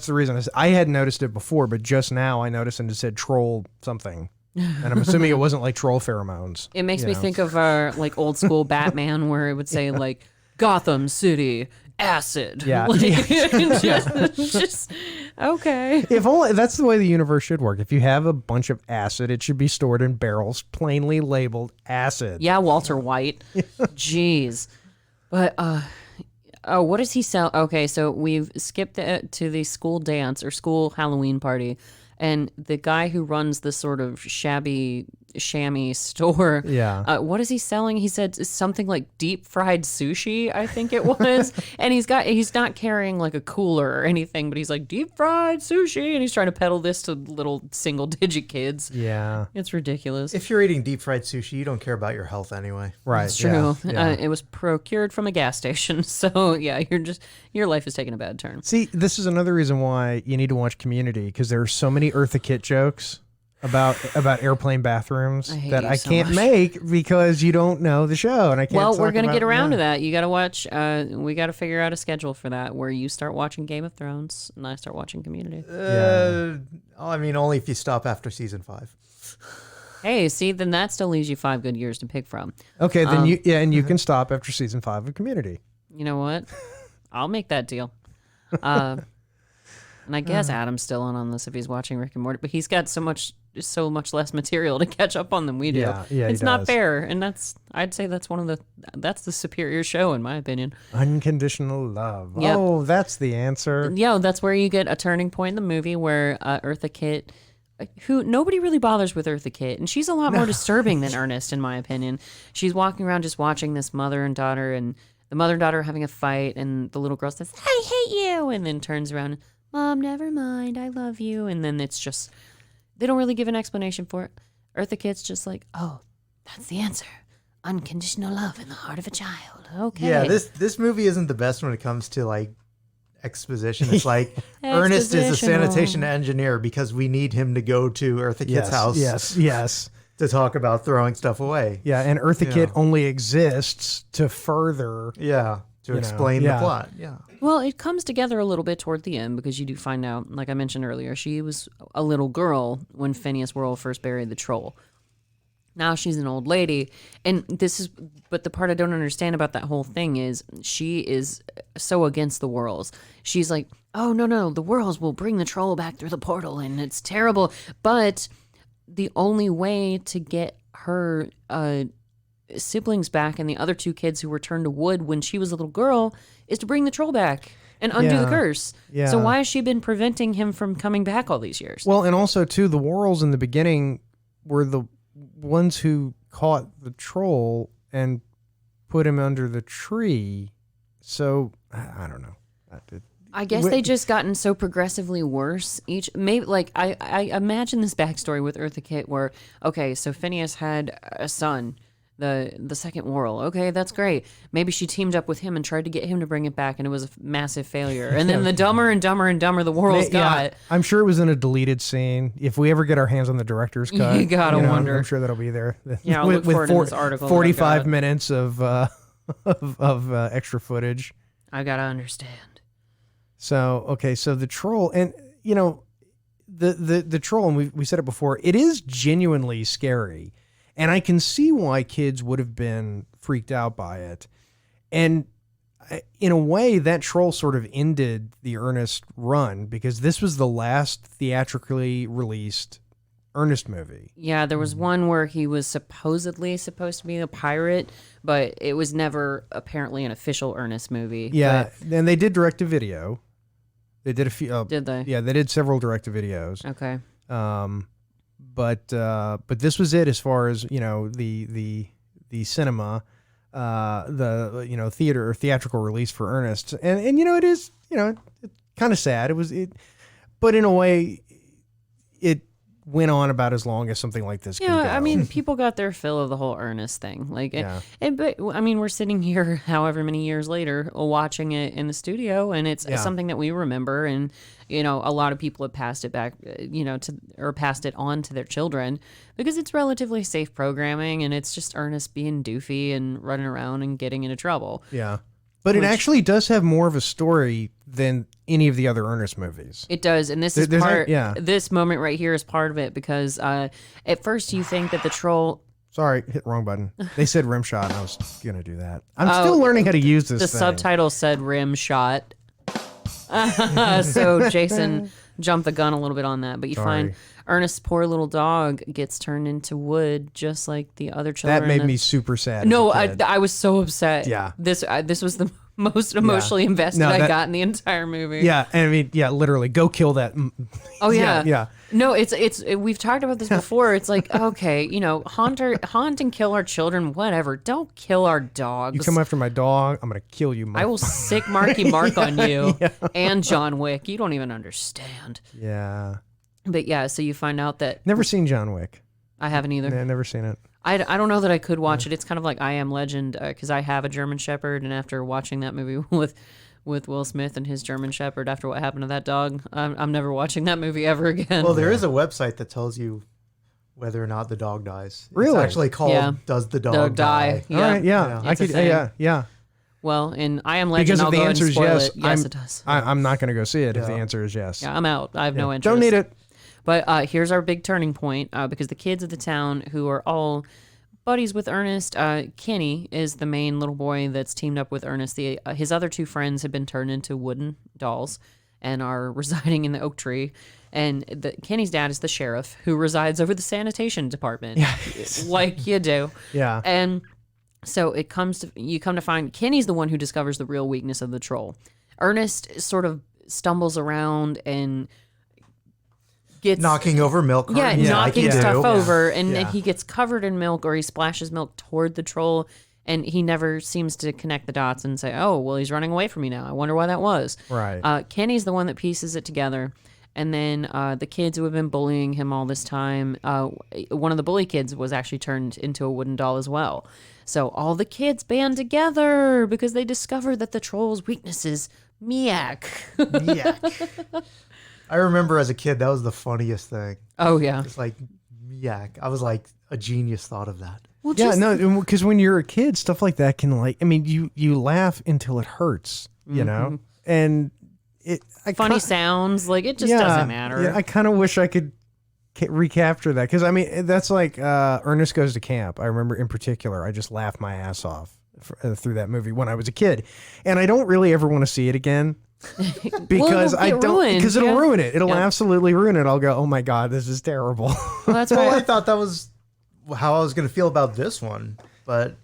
Speaker 1: the reason I hadn't noticed it before, but just now I noticed and it said troll something. And I'm assuming it wasn't like troll pheromones.
Speaker 2: It makes me think of our like old school Batman where it would say like Gotham City acid.
Speaker 1: Yeah.
Speaker 2: Just okay.
Speaker 1: If only that's the way the universe should work. If you have a bunch of acid, it should be stored in barrels plainly labeled acid.
Speaker 2: Yeah, Walter White. Jeez. But what does he sell? Okay, so we've skipped to the school dance or school Halloween party. And the guy who runs this sort of shabby, shammy store, what is he selling? He said something like deep fried sushi, I think it was. And he's not carrying like a cooler or anything, but he's like deep fried sushi, and he's trying to peddle this to little single digit kids.
Speaker 1: Yeah,
Speaker 2: it's ridiculous.
Speaker 3: If you're eating deep fried sushi, you don't care about your health anyway.
Speaker 1: Right,
Speaker 2: it's true. Yeah. It was procured from a gas station, so yeah, your life is taking a bad turn.
Speaker 1: See, this is another reason why you need to watch Community, because there are so many Eartha Kitt jokes about airplane bathrooms that I can't make because you don't know the show, and I can't.
Speaker 2: Well, we're gonna get around to that. You got to watch. We got to figure out a schedule for that, where you start watching Game of Thrones and I start watching Community.
Speaker 3: I mean, only if you stop after season 5.
Speaker 2: Hey, see, then that still leaves you 5 good years to pick from.
Speaker 1: Okay, then you can stop after season 5 of Community.
Speaker 2: You know what? I'll make that deal. And I guess Adam's still on this if he's watching Rick and Morty, but he's got so much less material to catch up on than we do.
Speaker 1: Yeah,
Speaker 2: It's not fair, and I'd say that's that's the superior show in my opinion.
Speaker 1: Unconditional love.
Speaker 2: Yep.
Speaker 1: Oh, that's the answer.
Speaker 2: Yeah, that's where you get a turning point in the movie where Eartha Kitt, who nobody really bothers with Eartha Kitt, and she's a lot more disturbing than Ernest in my opinion. She's walking around just watching this mother and daughter, and the mother and daughter are having a fight, and the little girl says, "I hate you," and then turns around, "Mom, never mind, I love you," and then it's just. They don't really give an explanation for it. Eartha Kitt's just like, oh, that's the answer. Unconditional love in the heart of a child. Okay.
Speaker 3: Yeah, this movie isn't the best when it comes to like exposition. It's like Ernest is a sanitation engineer because we need him to go to Eartha Kitt's house.
Speaker 1: Yes.
Speaker 3: To talk about throwing stuff away.
Speaker 1: Yeah, and Eartha Kitt only exists to further.
Speaker 3: Yeah. To explain the plot. Yeah.
Speaker 2: Well, it comes together a little bit toward the end because you do find out, like I mentioned earlier, she was a little girl when Phineas Worrell first buried the troll. Now she's an old lady. And but the part I don't understand about that whole thing is she is so against the Worrells. She's like, oh, no, the Worrells will bring the troll back through the portal and it's terrible. But the only way to get her siblings back and the other two kids who were turned to wood when she was a little girl is to bring the troll back and undo the curse.
Speaker 1: Yeah.
Speaker 2: So why has she been preventing him from coming back all these years?
Speaker 1: Well, and also too, the Worrells in the beginning were the ones who caught the troll and put him under the tree. So I don't know.
Speaker 2: I guess they just gotten so progressively worse each. Maybe like I imagine this backstory with Eartha Kitt where okay, so Phineas had a son. The second Worrell. Okay, that's great. Maybe she teamed up with him and tried to get him to bring it back, and it was a massive failure. And then the dumber and dumber and dumber the Worrells got.
Speaker 1: I'm sure it was in a deleted scene. If we ever get our hands on the director's cut,
Speaker 2: you gotta wonder.
Speaker 1: I'm sure that'll be there.
Speaker 2: Yeah, I'll look for it in this article.
Speaker 1: 45 minutes of extra footage.
Speaker 2: I gotta understand.
Speaker 1: So okay, so the troll, and the troll, and we said it before. It is genuinely scary. And I can see why kids would have been freaked out by it. And in a way, that troll sort of ended the Ernest run because this was the last theatrically released Ernest movie.
Speaker 2: Yeah, there was one where he was supposedly supposed to be a pirate, but it was never apparently an official Ernest movie.
Speaker 1: Yeah, and they did direct a video. They did a few.
Speaker 2: Did they?
Speaker 1: Yeah, they did several direct to videos.
Speaker 2: Okay.
Speaker 1: But this was it as far as the cinema, the theater or theatrical release for Ernest, and it is it's kind of sad. But in a way, it went on about as long as something like this.
Speaker 2: Yeah,
Speaker 1: could go.
Speaker 2: I mean, people got their fill of the whole Ernest thing. Like, but I mean, we're sitting here, however many years later, watching it in the studio, and it's something that we remember, and a lot of people have passed it back, or passed it on to their children because it's relatively safe programming, and it's just Ernest being doofy and running around and getting into trouble.
Speaker 1: Yeah. But it actually does have more of a story than any of the other Ernest movies.
Speaker 2: It does, and this is this moment right here is part of it because at first you think that the troll.
Speaker 1: Sorry, hit the wrong button. They said rim shot, and I was gonna do that. I'm still learning how to use this.
Speaker 2: The subtitle said rim shot, so Jason jumped the gun a little bit on that. But you find Ernest's poor little dog gets turned into wood, just like the other children.
Speaker 1: That made me super sad.
Speaker 2: No, I was so upset.
Speaker 1: Yeah,
Speaker 2: this was the most emotionally invested I got in the entire movie.
Speaker 1: Yeah, and I mean, literally, go kill that.
Speaker 2: Oh yeah,
Speaker 1: yeah.
Speaker 2: No, it's we've talked about this before. It's like, okay, haunt and kill our children, whatever. Don't kill our dogs.
Speaker 1: You come after my dog, I'm gonna kill you.
Speaker 2: I will sick Marky Mark on you and John Wick. You don't even understand.
Speaker 1: Yeah.
Speaker 2: But yeah, so you find out that
Speaker 1: never seen John Wick.
Speaker 2: I haven't either.
Speaker 1: Yeah, never seen it.
Speaker 2: I don't know that I could watch it. It's kind of like I Am Legend because I have a German Shepherd, and after watching that movie with Will Smith and his German Shepherd, after what happened to that dog, I'm never watching that movie ever again.
Speaker 3: Well, there is a website that tells you whether or not the dog dies.
Speaker 1: Really?
Speaker 3: It's actually called "Does the Dog Die?"
Speaker 2: Yeah.
Speaker 1: All right, yeah, I could, yeah.
Speaker 2: Well, in I Am Legend,
Speaker 1: because
Speaker 2: I'll
Speaker 1: if the answer is yes,
Speaker 2: yes, it does.
Speaker 1: I'm not going to go see it if the answer is yes.
Speaker 2: Yeah, I'm out. I have no interest.
Speaker 1: Don't need it.
Speaker 2: But here's our big turning point because the kids of the town, who are all buddies with Ernest. Kenny is the main little boy that's teamed up with Ernest. His other two friends have been turned into wooden dolls and are residing in the oak tree. And Kenny's dad is the sheriff who resides over the sanitation department, like you do.
Speaker 1: Yeah.
Speaker 2: And so you come to find Kenny's the one who discovers the real weakness of the troll. Ernest sort of stumbles around and gets
Speaker 3: knocking over milk cartons.
Speaker 2: knocking stuff over, and
Speaker 1: Yeah.
Speaker 2: he gets covered in milk, or he splashes milk toward the troll, and he never seems to connect the dots and say, "Oh, well, he's running away from me now. I wonder why that was."
Speaker 1: Right.
Speaker 2: Kenny's the one that pieces it together. And then the kids who have been bullying him all this time, one of the bully kids was actually turned into a wooden doll as well. So all the kids band together because they discovered that the troll's weakness is Miak.
Speaker 3: Yuck. I remember as a kid, that was the funniest thing.
Speaker 2: Oh, yeah.
Speaker 3: It's like, yuck. I was like, a genius thought of that.
Speaker 2: Well,
Speaker 1: Yeah, no, because when you're a kid, stuff like that can you laugh until it hurts, you know, and
Speaker 2: funny sounds, like it just doesn't matter.
Speaker 1: Yeah, I kind of wish I could recapture that because that's like Ernest Goes to Camp. I remember in particular, I just laughed my ass off through that movie when I was a kid, and I don't really ever want to see it again. Because it'll ruin it. It'll absolutely ruin it. I'll go, oh my God, this is terrible.
Speaker 2: Well, that's
Speaker 3: Well,
Speaker 2: why
Speaker 3: I thought that was how I was going to feel about this one, but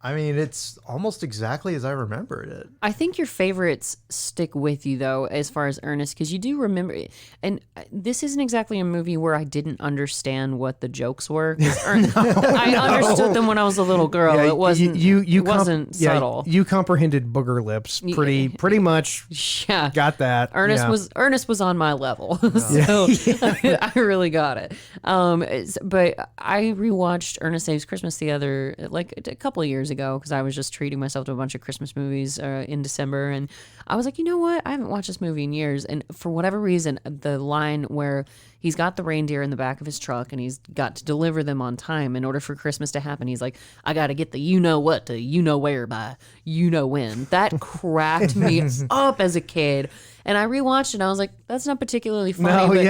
Speaker 3: I mean, it's almost exactly as I remembered it.
Speaker 2: I think your favorites stick with you, though, as far as Ernest, because you do remember. And this isn't exactly a movie where I didn't understand what the jokes were. I understood them when I was a little girl.
Speaker 1: Yeah,
Speaker 2: it wasn't. It wasn't subtle.
Speaker 1: You comprehended booger lips pretty much.
Speaker 2: Yeah,
Speaker 1: got that.
Speaker 2: Ernest was on my level, so I really got it. But I rewatched Ernest Saves Christmas a couple of years ago because I was just treating myself to a bunch of Christmas movies in December, and I was like, you know what? I haven't watched this movie in years, and for whatever reason, the line where he's got the reindeer in the back of his truck and he's got to deliver them on time in order for Christmas to happen. He's like, I got to get the you know what to you know where by you know when. That cracked me up as a kid. And I rewatched it and I was like, that's not particularly funny.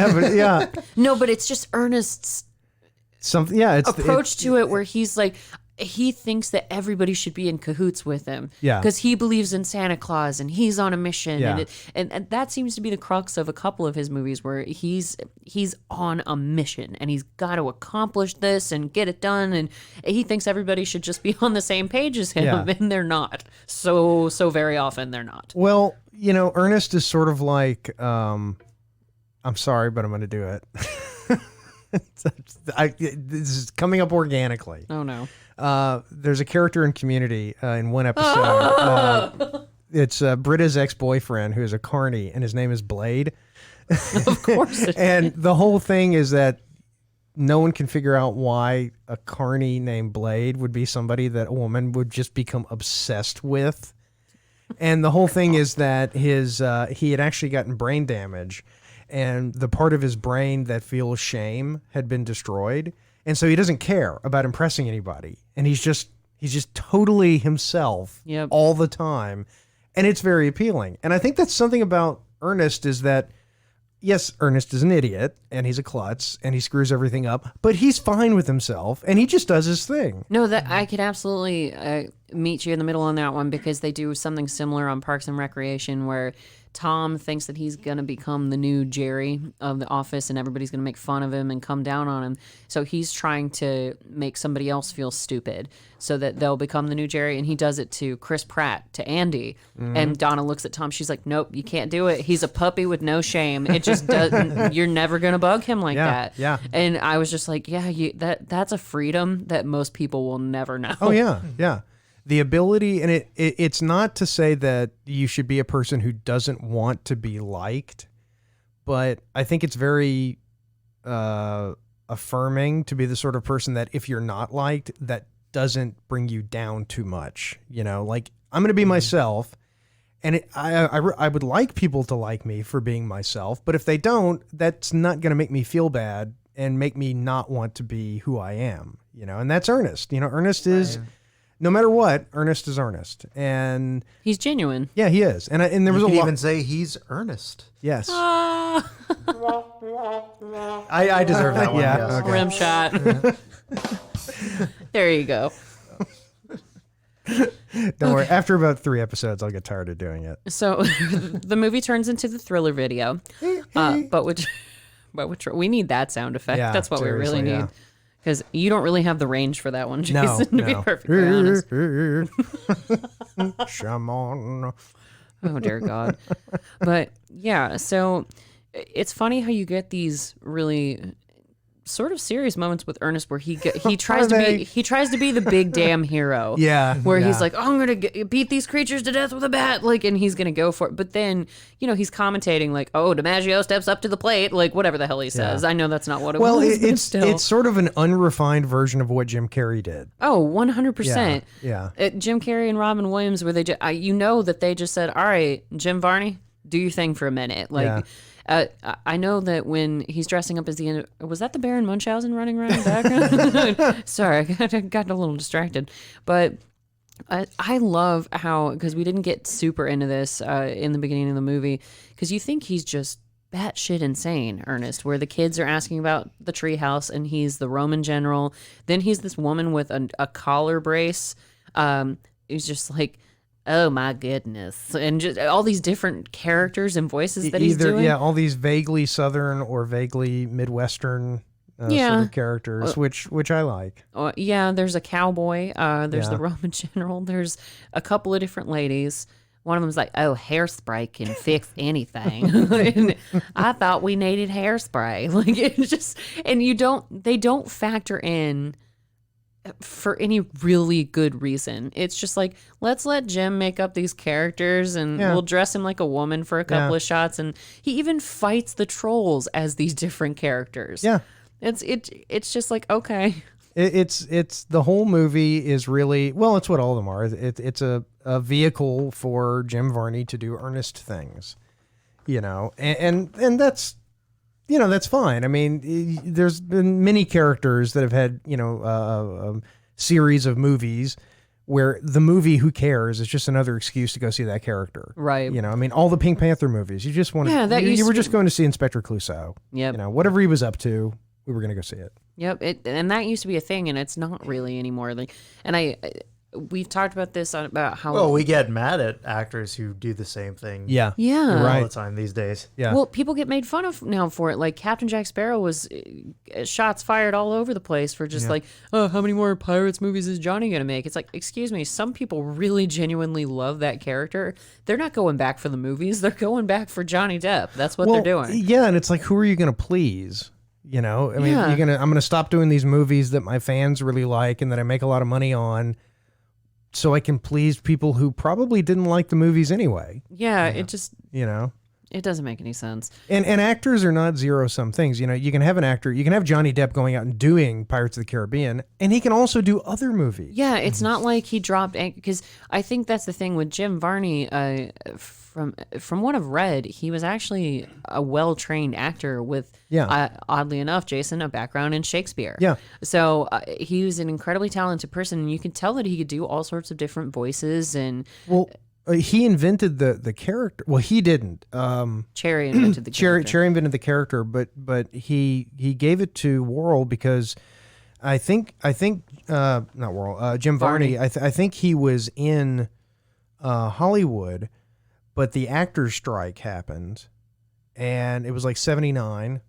Speaker 2: No, but it's just Ernest's approach to it where he's like, he thinks that everybody should be in cahoots with him.
Speaker 1: Yeah.
Speaker 2: Because he believes in Santa Claus and he's on a mission.
Speaker 1: Yeah.
Speaker 2: And that seems to be the crux of a couple of his movies where he's on a mission and he's got to accomplish this and get it done. And he thinks everybody should just be on the same page as him.
Speaker 1: Yeah.
Speaker 2: And they're not. So very often they're not.
Speaker 1: Well, Ernest is sort of like, I'm sorry, but I'm going to do it. This is coming up organically.
Speaker 2: Oh, no.
Speaker 1: There's a character in Community in one episode. It's Britta's ex-boyfriend who is a carny, and his name is Blade.
Speaker 2: Of course it
Speaker 1: And the whole thing is that no one can figure out why a carny named Blade would be somebody that a woman would just become obsessed with. And the whole thing is that he had actually gotten brain damage, and the part of his brain that feels shame had been destroyed. And so he doesn't care about impressing anybody. And he's just totally himself all the time. And it's very appealing. And I think that's something about Ernest is that, yes, Ernest is an idiot and he's a klutz and he screws everything up, but he's fine with himself and he just does his thing.
Speaker 2: No, that I could absolutely meet you in the middle on that one because they do something similar on Parks and Recreation where Tom thinks that he's going to become the new Jerry of the office and everybody's going to make fun of him and come down on him. So he's trying to make somebody else feel stupid so that they'll become the new Jerry. And he does it to Chris Pratt, to Andy. Mm-hmm. And Donna looks at Tom. She's like, nope, you can't do it. He's a puppy with no shame. It just doesn't, you're never going to bug him like that.
Speaker 1: Yeah.
Speaker 2: And I was just like, that's a freedom that most people will never know.
Speaker 1: Oh, yeah. Yeah. The ability, and it's not to say that you should be a person who doesn't want to be liked, but I think it's very affirming to be the sort of person that if you're not liked, that doesn't bring you down too much. Like I'm going to be myself, and I would like people to like me for being myself, but if they don't, that's not going to make me feel bad and make me not want to be who I am. And that's Ernest. Ernest is. No matter what, Ernest is Ernest, and
Speaker 2: he's genuine.
Speaker 1: Yeah, he is, and there was
Speaker 3: you
Speaker 1: a
Speaker 3: can
Speaker 1: lot.
Speaker 3: Even say he's Ernest.
Speaker 1: Yes,
Speaker 3: I deserve that one.
Speaker 1: Yeah,
Speaker 3: yes.
Speaker 2: Okay. Rim shot. There you go.
Speaker 1: Don't worry. After about 3 episodes, I'll get tired of doing it.
Speaker 2: So the movie turns into the Thriller video, but we need that sound effect.
Speaker 1: Yeah,
Speaker 2: That's what we really
Speaker 1: seriously,
Speaker 2: need. Because you don't really have the range for that one, Jason,
Speaker 1: No,
Speaker 2: to be
Speaker 1: no.
Speaker 2: perfectly honest.
Speaker 1: Shimon.
Speaker 2: Oh, dear God. But yeah, so it's funny how you get these really sort of serious moments with Ernest where he tries to be the big damn hero.
Speaker 1: Yeah.
Speaker 2: Where
Speaker 1: yeah.
Speaker 2: he's like, oh, I'm going to beat these creatures to death with a bat. Like, and he's going to go for it. But then, he's commentating like, oh, DiMaggio steps up to the plate. Like, whatever the hell he says.
Speaker 1: Yeah.
Speaker 2: I know that's not what it
Speaker 1: Well,
Speaker 2: was. but
Speaker 1: it's
Speaker 2: still.
Speaker 1: sort of an unrefined version of what Jim Carrey did.
Speaker 2: Oh, 100%.
Speaker 1: Yeah.
Speaker 2: Jim Carrey and Robin Williams, where they that they just said, all right, Jim Varney, do your thing for a minute. Like,
Speaker 1: Yeah.
Speaker 2: I know that when he's dressing up as the end, was that the Baron Munchausen running around in the background? Sorry, I got a little distracted. But I love how, because we didn't get super into this in the beginning of the movie, because you think he's just batshit insane, Ernest, where the kids are asking about the treehouse and he's the Roman general. Then he's this woman with a collar brace. He's just like, oh my goodness, and just all these different characters and voices that he's doing.
Speaker 1: Yeah, all these vaguely Southern or vaguely Midwestern sort of characters, which I like.
Speaker 2: Yeah, there's a cowboy. There's the
Speaker 1: Yeah.
Speaker 2: Roman general. There's a couple of different ladies. One of them's like, oh, hairspray can fix anything. And I thought we needed hairspray. Like, it's just, and they don't factor in for any really good reason. It's just like, let's let Jim make up these characters and we'll dress him like a woman for a couple of shots. And he even fights the trolls as these different characters.
Speaker 1: Yeah.
Speaker 2: It's just like, okay.
Speaker 1: It's the whole movie is really, well, it's what all of them are. It's a vehicle for Jim Varney to do Ernest things, and that's, that's fine. I mean, there's been many characters that have had, a series of movies where the movie, who cares, is just another excuse to go see that character.
Speaker 2: Right.
Speaker 1: I mean, all the Pink Panther movies, you just want to, you were just going to see Inspector Clouseau.
Speaker 2: Yep.
Speaker 1: Whatever he was up to, we were going to go see it.
Speaker 2: Yep. And that used to be a thing, and it's not really anymore. Like, and we've talked about this about how.
Speaker 3: Well, we get mad at actors who do the same thing.
Speaker 1: Yeah.
Speaker 2: Yeah.
Speaker 1: Right.
Speaker 3: All the time these days.
Speaker 1: Yeah.
Speaker 2: Well, people get made fun of now for it. Like Captain Jack Sparrow was shots fired all over the place for just like, oh, how many more Pirates movies is Johnny going to make? It's like, excuse me, some people really genuinely love that character. They're not going back for the movies. They're going back for Johnny Depp. That's what they're doing.
Speaker 1: Yeah, and it's like, who are you going to please? I mean,
Speaker 2: Yeah.
Speaker 1: I'm going to stop doing these movies that my fans really like and that I make a lot of money on, so I can please people who probably didn't like the movies anyway.
Speaker 2: Yeah, it just,
Speaker 1: It
Speaker 2: doesn't make any sense.
Speaker 1: And actors are not zero-sum things. You can have an actor, you can have Johnny Depp going out and doing Pirates of the Caribbean, and he can also do other movies.
Speaker 2: Yeah, it's not like he dropped, because I think that's the thing with Jim Varney. From what I've read, he was actually a well-trained actor with, oddly enough, Jason, a background in Shakespeare.
Speaker 1: Yeah.
Speaker 2: So he was an incredibly talented person, and you can tell that he could do all sorts of different voices. And
Speaker 1: Well, he invented the character. Well, he didn't.
Speaker 2: Cherry invented the character.
Speaker 1: Cherry invented the character, but he gave it to Worrell because I think not Worrell, Jim Varney. I think he was in Hollywood, but the actors' strike happened, and it was like '79.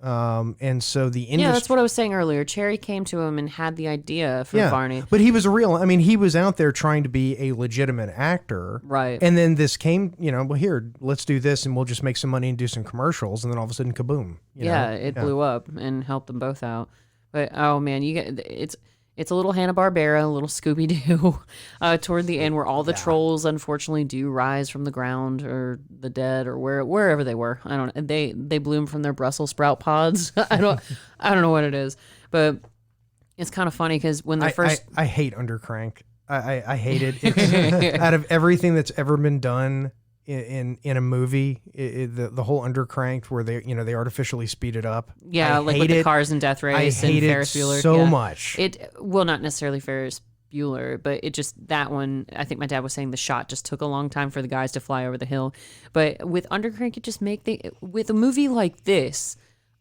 Speaker 1: And so the industry.
Speaker 2: Yeah, that's what I was saying earlier. Cherry came to him and had the idea for Varney.
Speaker 1: But he was he was out there trying to be a legitimate actor.
Speaker 2: Right.
Speaker 1: And then this came, well, here, let's do this and we'll just make some money and do some commercials. And then all of a sudden, kaboom.
Speaker 2: It blew up and helped them both out. But, oh, man, it's a little Hanna-Barbera, a little Scooby-Doo toward the end where all the trolls, unfortunately, do rise from the ground or the dead or wherever they were. I don't know. They bloom from their Brussels sprout pods. I don't know what it is. But it's kind of funny because when
Speaker 1: I hate Undercrank. I hate it. It's, out of everything that's ever been done in a movie, the whole Undercranked where they artificially speed it up.
Speaker 2: Yeah, like with the Cars and Death Race and Ferris Bueller.
Speaker 1: So much.
Speaker 2: Well, not necessarily Ferris Bueller, but it just, that one, I think my dad was saying the shot just took a long time for the guys to fly over the hill. But with Undercrank, it just with a movie like this,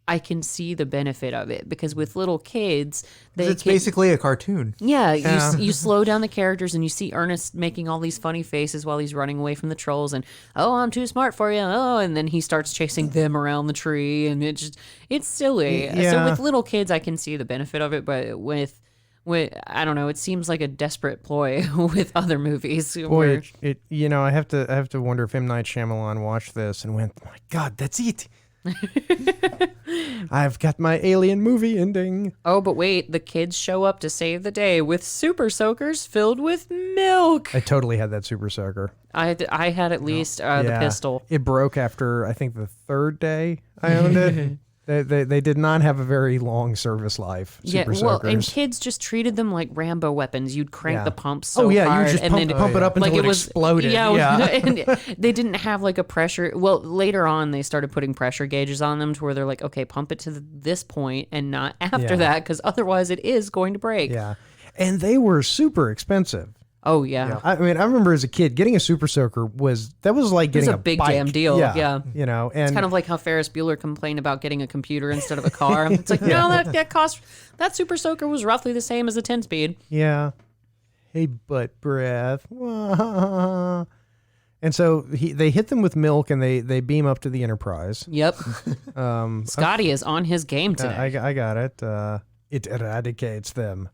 Speaker 2: I can see the benefit of it, because with little kids,
Speaker 3: It's basically a cartoon.
Speaker 2: yeah, you slow down the characters and you see Ernest making all these funny faces while he's running away from the trolls, and oh, I'm too smart for you. Oh, and then he starts chasing them around the tree, and it's silly. So
Speaker 1: Yeah.
Speaker 2: with little kids, I can see the benefit of it, but with I don't know, it seems like a desperate ploy with other movies.
Speaker 1: Boy, I have to wonder if M. Night Shyamalan watched this and went, "My God, that's it. I've got my alien movie ending."
Speaker 2: Oh, but wait, the kids show up to save the day with super soakers filled with milk.
Speaker 1: I totally had that super soaker.
Speaker 2: I had at least the pistol.
Speaker 1: It broke after, I think, the third day I owned it. They did not have a very long service life. Super soakers.
Speaker 2: And kids just treated them like Rambo weapons. You'd crank the pump so
Speaker 1: you
Speaker 2: hard,
Speaker 1: just
Speaker 2: and
Speaker 1: pump it up until it exploded.
Speaker 2: And they didn't have like a pressure. Well, later on they started putting pressure gauges on them to where they're like, okay, pump it to this point and not after that, because otherwise it is going to break.
Speaker 1: Yeah, and they were super expensive.
Speaker 2: Oh yeah.
Speaker 1: I mean, I remember as a kid getting a super soaker was like getting
Speaker 2: a big
Speaker 1: bike.
Speaker 2: damn deal. Yeah.
Speaker 1: And
Speaker 2: It's kind of like how Ferris Bueller complained about getting a computer instead of a car. It's like, no, that super soaker was roughly the same as a 10-speed.
Speaker 1: Yeah. Hey, butt breath. And so they hit them with milk, and they beam up to the Enterprise.
Speaker 2: Yep. Scotty is on his game today.
Speaker 1: I got it. It eradicates them.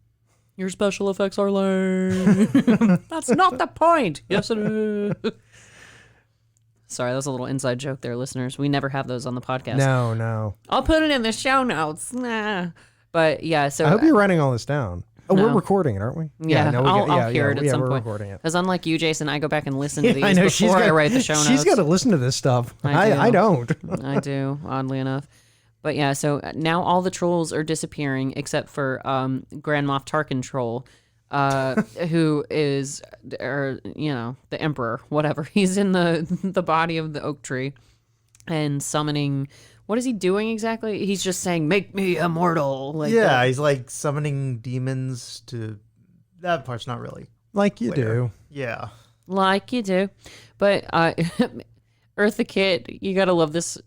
Speaker 2: Your special effects are lame. That's not the point. Yes, it is. Sorry, that was a little inside joke there, listeners. We never have those on the podcast.
Speaker 1: No.
Speaker 2: I'll put it in the show notes. Nah. But yeah, so
Speaker 1: I hope you're writing all this down. Oh,
Speaker 2: No.
Speaker 1: we're recording it, aren't we?
Speaker 2: Yeah, I'll hear it at some
Speaker 1: we're
Speaker 2: point.
Speaker 1: recording it.
Speaker 2: Because unlike you, Jason, I go back and listen to these
Speaker 1: I know
Speaker 2: before I write the show notes.
Speaker 1: She's got to listen to this stuff.
Speaker 2: I
Speaker 1: I don't.
Speaker 2: I do, oddly enough. But yeah, so now all the trolls are disappearing except for Grand Moff Tarkin troll, who is, the Emperor, whatever. He's in the body of the oak tree and summoning. What is he doing exactly? He's just saying, "Make me immortal."
Speaker 3: He's like summoning demons to. That part's not really.
Speaker 1: Like you do.
Speaker 3: Yeah.
Speaker 2: like you do. But Eartha Kitt, you gotta love this.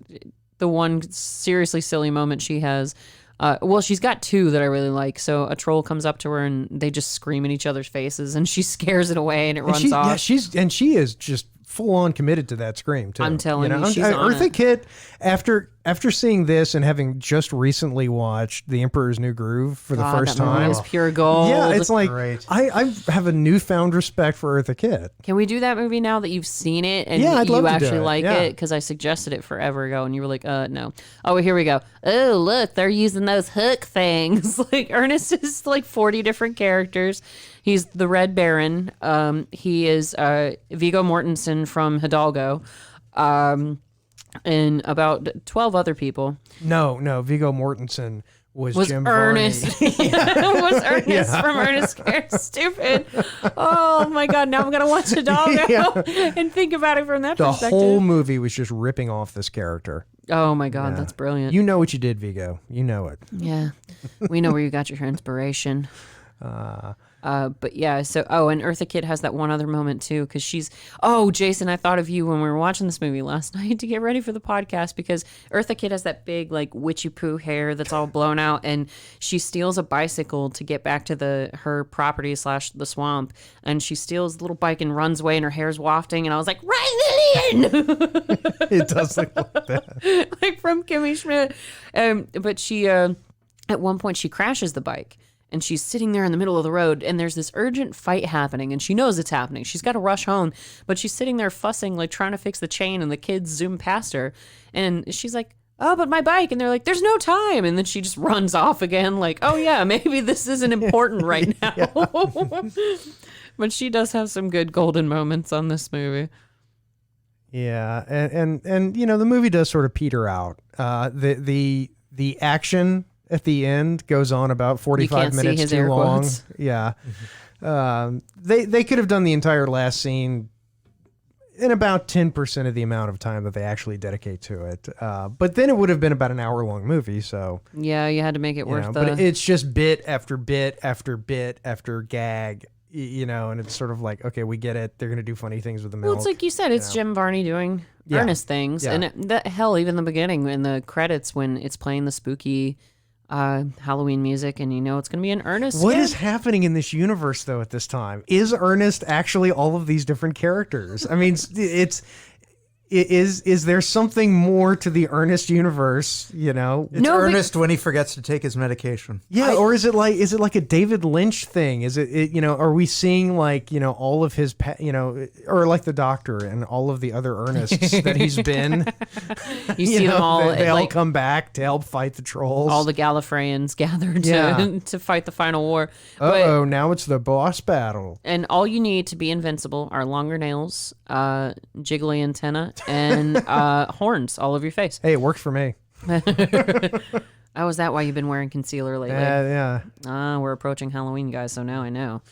Speaker 2: The one seriously silly moment she has. Well, she's got two that I really like. So a troll comes up to her and they just scream in each other's faces, and she scares it away and it runs off.
Speaker 1: Yeah, she is just full on committed to that scream too.
Speaker 2: I'm telling you, she's on
Speaker 1: Eartha
Speaker 2: it.
Speaker 1: Kitt, after seeing this and having just recently watched The Emperor's New Groove for the first
Speaker 2: that movie
Speaker 1: time,
Speaker 2: is pure gold.
Speaker 1: yeah, it's like
Speaker 3: Great.
Speaker 1: I have a newfound respect for Eartha Kitt.
Speaker 2: Can we do that movie now that you've seen it and
Speaker 1: Yeah, I'd love
Speaker 2: you
Speaker 1: to do
Speaker 2: actually
Speaker 1: it.
Speaker 2: like
Speaker 1: Yeah.
Speaker 2: it? Because I suggested it forever ago and you were like, no. Oh, here we go. Oh, look, they're using those hook things. Like Ernest is like 40 different characters. He's the Red Baron. He is Viggo Mortensen from Hidalgo. And about 12 other people.
Speaker 1: No, Viggo Mortensen was Jim
Speaker 2: Ernest.
Speaker 1: Varney.
Speaker 2: Was Ernest from Ernest Scared Stupid. Oh my God, now I'm going to watch Hidalgo and think about it from that
Speaker 1: The
Speaker 2: perspective.
Speaker 1: whole movie was just ripping off this character.
Speaker 2: Oh my God, that's brilliant.
Speaker 1: You know what you did, Viggo. You know it.
Speaker 2: Yeah, we know where you got your inspiration. But yeah, so, and Eartha Kitt has that one other moment too, because Jason, I thought of you when we were watching this movie last night to get ready for the podcast, because Eartha Kitt has that big, like, witchy poo hair that's all blown out, and she steals a bicycle to get back to her property / the swamp, and she steals the little bike and runs away, and her hair's wafting, and I was like, right, Lillian!
Speaker 1: It does look like that.
Speaker 2: Like from Kimmy Schmidt. But she, at one point, she crashes the bike. And she's sitting there in the middle of the road, and there's this urgent fight happening, and she knows it's happening. She's got to rush home, but she's sitting there fussing, like trying to fix the chain, and the kids zoom past her. And she's like, oh, but my bike. And they're like, there's no time. And then she just runs off again, like, oh, yeah, maybe this isn't important right now. But she does have some good golden moments on this movie.
Speaker 1: Yeah, and the movie does sort of peter out. The action at the end goes on about 45 minutes too long.
Speaker 2: Quotes.
Speaker 1: Yeah. They could have done the entire last scene in about 10% of the amount of time that they actually dedicate to it. But then it would have been about an hour-long movie, so...
Speaker 2: Yeah, you had to make it worth
Speaker 1: But it's just bit after bit after bit after gag. and it's sort of like, okay, we get it. They're going to do funny things with the milk.
Speaker 2: Well, it's like you said, it's Jim Varney doing
Speaker 1: Yeah.
Speaker 2: Ernest things.
Speaker 1: Yeah.
Speaker 2: And hell, even the beginning in the credits when it's playing the spooky Halloween music and it's going to be an Ernest.
Speaker 1: What is happening in this universe, though, at this time? Is Ernest actually all of these different characters? I mean, is there something more to the Ernest universe,
Speaker 3: It's
Speaker 2: No,
Speaker 3: Ernest when he forgets to take his medication.
Speaker 1: Yeah, or is it like a David Lynch thing? Is it are we seeing like, all of his or like the Doctor and all of the other Ernests that he's been?
Speaker 2: You see them all,
Speaker 1: they all
Speaker 2: like,
Speaker 1: come back to help fight the trolls.
Speaker 2: all the Gallifreyans gathered
Speaker 1: Yeah.
Speaker 2: to fight the final war.
Speaker 1: Uh-oh, now it's the boss battle.
Speaker 2: And all you need to be invincible are longer nails, jiggly antenna, and horns all over your face.
Speaker 1: Hey, it worked for me.
Speaker 2: Oh, is that why you've been wearing concealer lately?
Speaker 1: Yeah.
Speaker 2: We're approaching Halloween, guys, so now I know.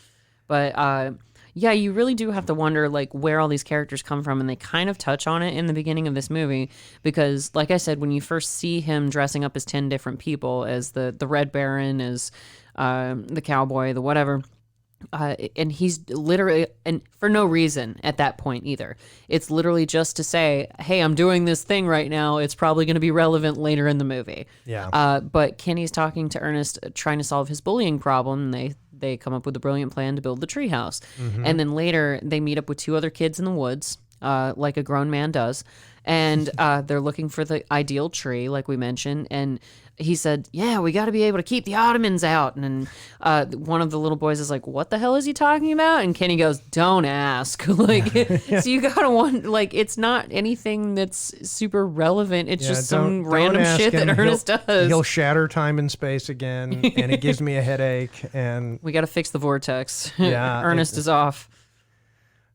Speaker 2: But yeah, you really do have to wonder like where all these characters come from, and they kind of touch on it in the beginning of this movie because, like I said, when you first see him dressing up as 10 different people, as the Red Baron, as the cowboy, the whatever. And he's literally, and for no reason at that point either. It's literally just to say, hey, I'm doing this thing right now. It's probably going to be relevant later in the movie.
Speaker 1: Yeah.
Speaker 2: But Kenny's talking to Ernest, trying to solve his bullying problem. And they come up with a brilliant plan to build the treehouse.
Speaker 1: Mm-hmm.
Speaker 2: And then later they meet up with 2 other kids in the woods, like a grown man does. And they're looking for the ideal tree, like we mentioned. And he said, yeah, we got to be able to keep the Ottomans out. And one of the little boys is like, what the hell is he talking about? And Kenny goes, don't ask. Like, so you got to want, like, it's not anything that's super relevant. It's just some
Speaker 1: don't
Speaker 2: random
Speaker 1: ask
Speaker 2: shit
Speaker 1: him.
Speaker 2: that Ernest does.
Speaker 1: He'll shatter time and space again, and it gives me a headache. And
Speaker 2: We got to fix the vortex.
Speaker 1: Yeah,
Speaker 2: Ernest is off.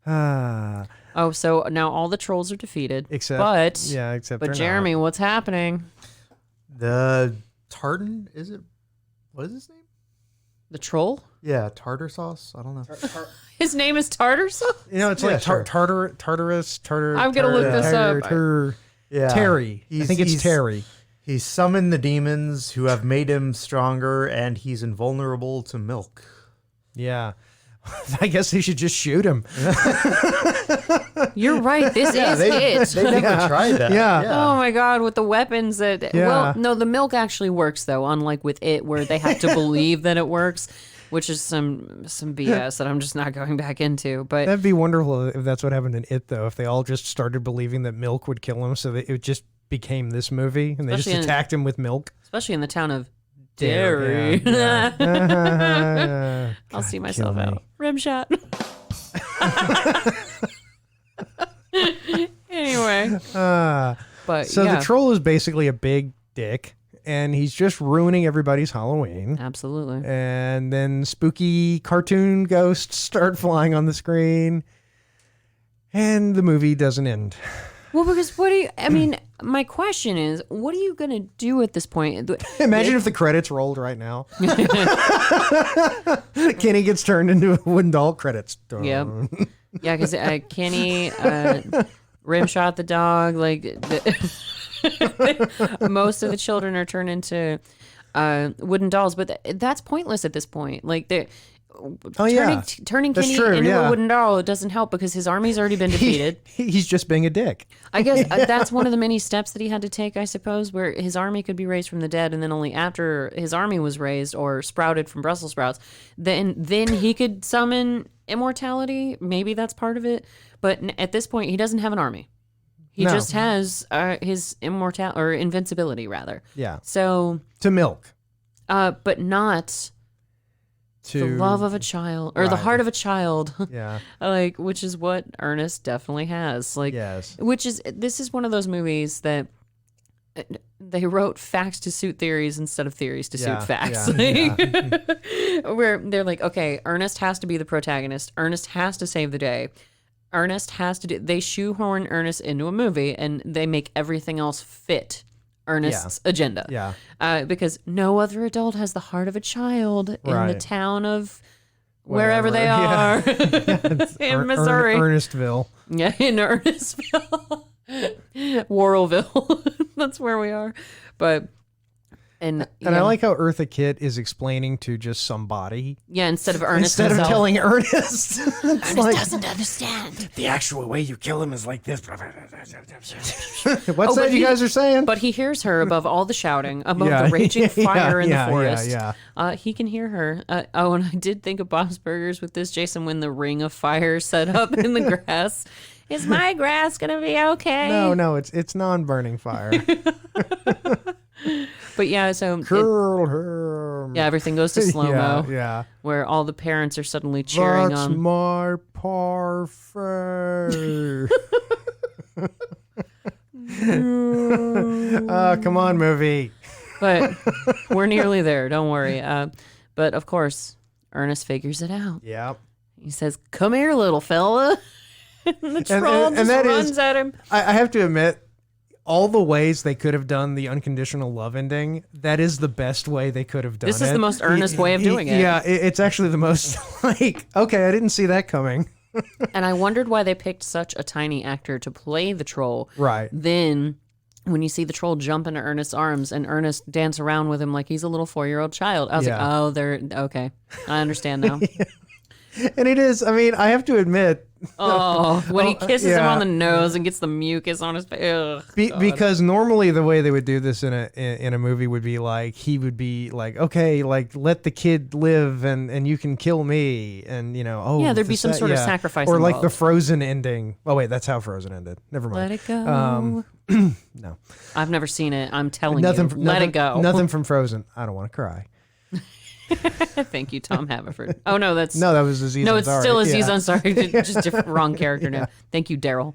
Speaker 1: ah,
Speaker 2: Oh, so now all the trolls are defeated.
Speaker 1: except
Speaker 2: But
Speaker 1: they're
Speaker 2: Jeremy,
Speaker 1: not.
Speaker 2: what's happening?
Speaker 3: The tartan, is it? What is his name?
Speaker 2: The troll?
Speaker 3: Yeah, tartar sauce. I don't know.
Speaker 2: His name is Tartar Sauce?
Speaker 1: It's
Speaker 3: Yeah,
Speaker 1: like
Speaker 3: sure.
Speaker 1: Tartarus.
Speaker 2: I'm gonna look this up.
Speaker 3: Yeah,
Speaker 1: Terry. I think it's
Speaker 3: he's-
Speaker 1: Terry.
Speaker 3: He summoned the demons who have made him stronger, and he's invulnerable to milk.
Speaker 1: Yeah. I guess they should just shoot him.
Speaker 2: You're right. This is it.
Speaker 3: They never tried that.
Speaker 1: Yeah.
Speaker 2: Oh my god, with the weapons that
Speaker 1: Yeah.
Speaker 2: well, no, the milk actually works though, unlike with it where they have to believe that it works, which is some BS that I'm just not going back into. But
Speaker 1: That'd be wonderful if that's what happened in It, though. If they all just started believing that milk would kill him, so that it just became this movie, and they
Speaker 2: Especially
Speaker 1: just attacked him with milk.
Speaker 2: especially in the town of Derry.
Speaker 1: Yeah.
Speaker 2: I'll see
Speaker 1: God,
Speaker 2: myself
Speaker 1: kill me.
Speaker 2: out. Rim shot. Anyway, but
Speaker 1: So
Speaker 2: yeah,
Speaker 1: the troll is basically a big dick, and he's just ruining everybody's Halloween.
Speaker 2: absolutely.
Speaker 1: And then spooky cartoon ghosts start flying on the screen, and the movie doesn't end.
Speaker 2: Well, because what do you? I mean, my question is, what are you gonna do at this point?
Speaker 1: Imagine if the credits rolled right now. Kenny gets turned into a wooden doll. Credits. Dun.
Speaker 2: Yep. Yeah, because Kenny, Rimshot the dog, like most of the children are turned into wooden dolls, but that's pointless at this point. Like they're turning
Speaker 1: That's
Speaker 2: Kenny
Speaker 1: true,
Speaker 2: into
Speaker 1: yeah.
Speaker 2: a wooden doll. It doesn't help because his army's already been defeated.
Speaker 1: He's just being a dick.
Speaker 2: I guess that's one of the many steps that he had to take, I suppose, where his army could be raised from the dead, and then only after his army was raised or sprouted from Brussels sprouts, then he could summon immortality. Maybe that's part of it. But at this point, he doesn't have an army. He
Speaker 1: No.
Speaker 2: just has his invincibility, rather.
Speaker 1: Yeah.
Speaker 2: So,
Speaker 1: To milk.
Speaker 2: but not
Speaker 1: To
Speaker 2: the love of a child or the
Speaker 1: Right.
Speaker 2: heart of a child.
Speaker 1: Yeah.
Speaker 2: Like, which is what Ernest definitely has. Like,
Speaker 1: Yes.
Speaker 2: this is one of those movies that they wrote facts to suit theories instead of theories to
Speaker 1: Yeah,
Speaker 2: suit facts.
Speaker 1: yeah,
Speaker 2: Where they're like, okay, Ernest has to be the protagonist. Ernest has to save the day. Ernest has to do. They shoehorn Ernest into a movie, and they make everything else fit Ernest's agenda.
Speaker 1: Yeah.
Speaker 2: Because no other adult has the heart of a child in the
Speaker 1: Right.
Speaker 2: town of wherever they
Speaker 1: Whatever,
Speaker 2: are in Missouri.
Speaker 1: Ernestville.
Speaker 2: Yeah, in Earnestville. Worrellville. That's where we are. But And
Speaker 1: I like how Eartha Kitt is explaining to just somebody.
Speaker 2: Yeah, instead of Ernest
Speaker 1: Instead of
Speaker 2: himself.
Speaker 1: telling Ernest.
Speaker 2: Ernest doesn't understand.
Speaker 1: The actual way you kill him is like this. What's
Speaker 2: but
Speaker 1: that you guys are saying?
Speaker 2: But he hears her above all the shouting, above the raging fire in the forest. He can hear her. And I did think of Bob's Burgers with this, Jason, when the ring of fire set up in the grass. Is my grass going to be okay?
Speaker 1: No, it's non-burning fire.
Speaker 2: But yeah, so
Speaker 1: Curl her.
Speaker 2: yeah, everything goes to slow-mo.
Speaker 1: Yeah.
Speaker 2: Where all the parents are suddenly cheering
Speaker 1: That's
Speaker 2: on.
Speaker 1: my parfait. Come on, movie.
Speaker 2: But we're nearly there. Don't worry. But of course, Ernest figures it out.
Speaker 1: Yeah.
Speaker 2: He says, "Come here, little fella." And the troll just
Speaker 1: that
Speaker 2: runs
Speaker 1: is-
Speaker 2: at him.
Speaker 1: I have to admit, all the ways they could have done the unconditional love ending, that is the best way they could have done it.
Speaker 2: This is the most earnest way of doing it.
Speaker 1: Yeah, it's actually the most like, okay, I didn't see that coming.
Speaker 2: And I wondered why they picked such a tiny actor to play the troll.
Speaker 1: Right.
Speaker 2: Then, when you see the troll jump into Ernest's arms and Ernest dance around with him like he's a little 4-year-old child, I was like, oh, they're okay. I understand now.
Speaker 1: And it is, I mean, I have to admit.
Speaker 2: Oh, when he kisses him
Speaker 1: yeah.
Speaker 2: on the nose and gets the mucus on his face. Ugh, God.
Speaker 1: Because normally the way they would do this in a movie would be like, he would be like, okay, like let the kid live and you can kill me. And,
Speaker 2: Yeah, there'd be some sort of sacrifice
Speaker 1: Or like the
Speaker 2: involved.
Speaker 1: Frozen ending. Oh, wait, that's how Frozen ended. Never mind.
Speaker 2: Let it go.
Speaker 1: No.
Speaker 2: I've never seen it. I'm telling
Speaker 1: Nothing.
Speaker 2: you. Let it go.
Speaker 1: Nothing from Frozen. I don't want to cry.
Speaker 2: Thank you, Tom Haverford. Oh, no, that's...
Speaker 1: No, that was Aziz
Speaker 2: No, it's
Speaker 1: Ansari.
Speaker 2: still Aziz
Speaker 1: Yeah.
Speaker 2: Ansari. Just different, wrong character name. Thank you, Daryl.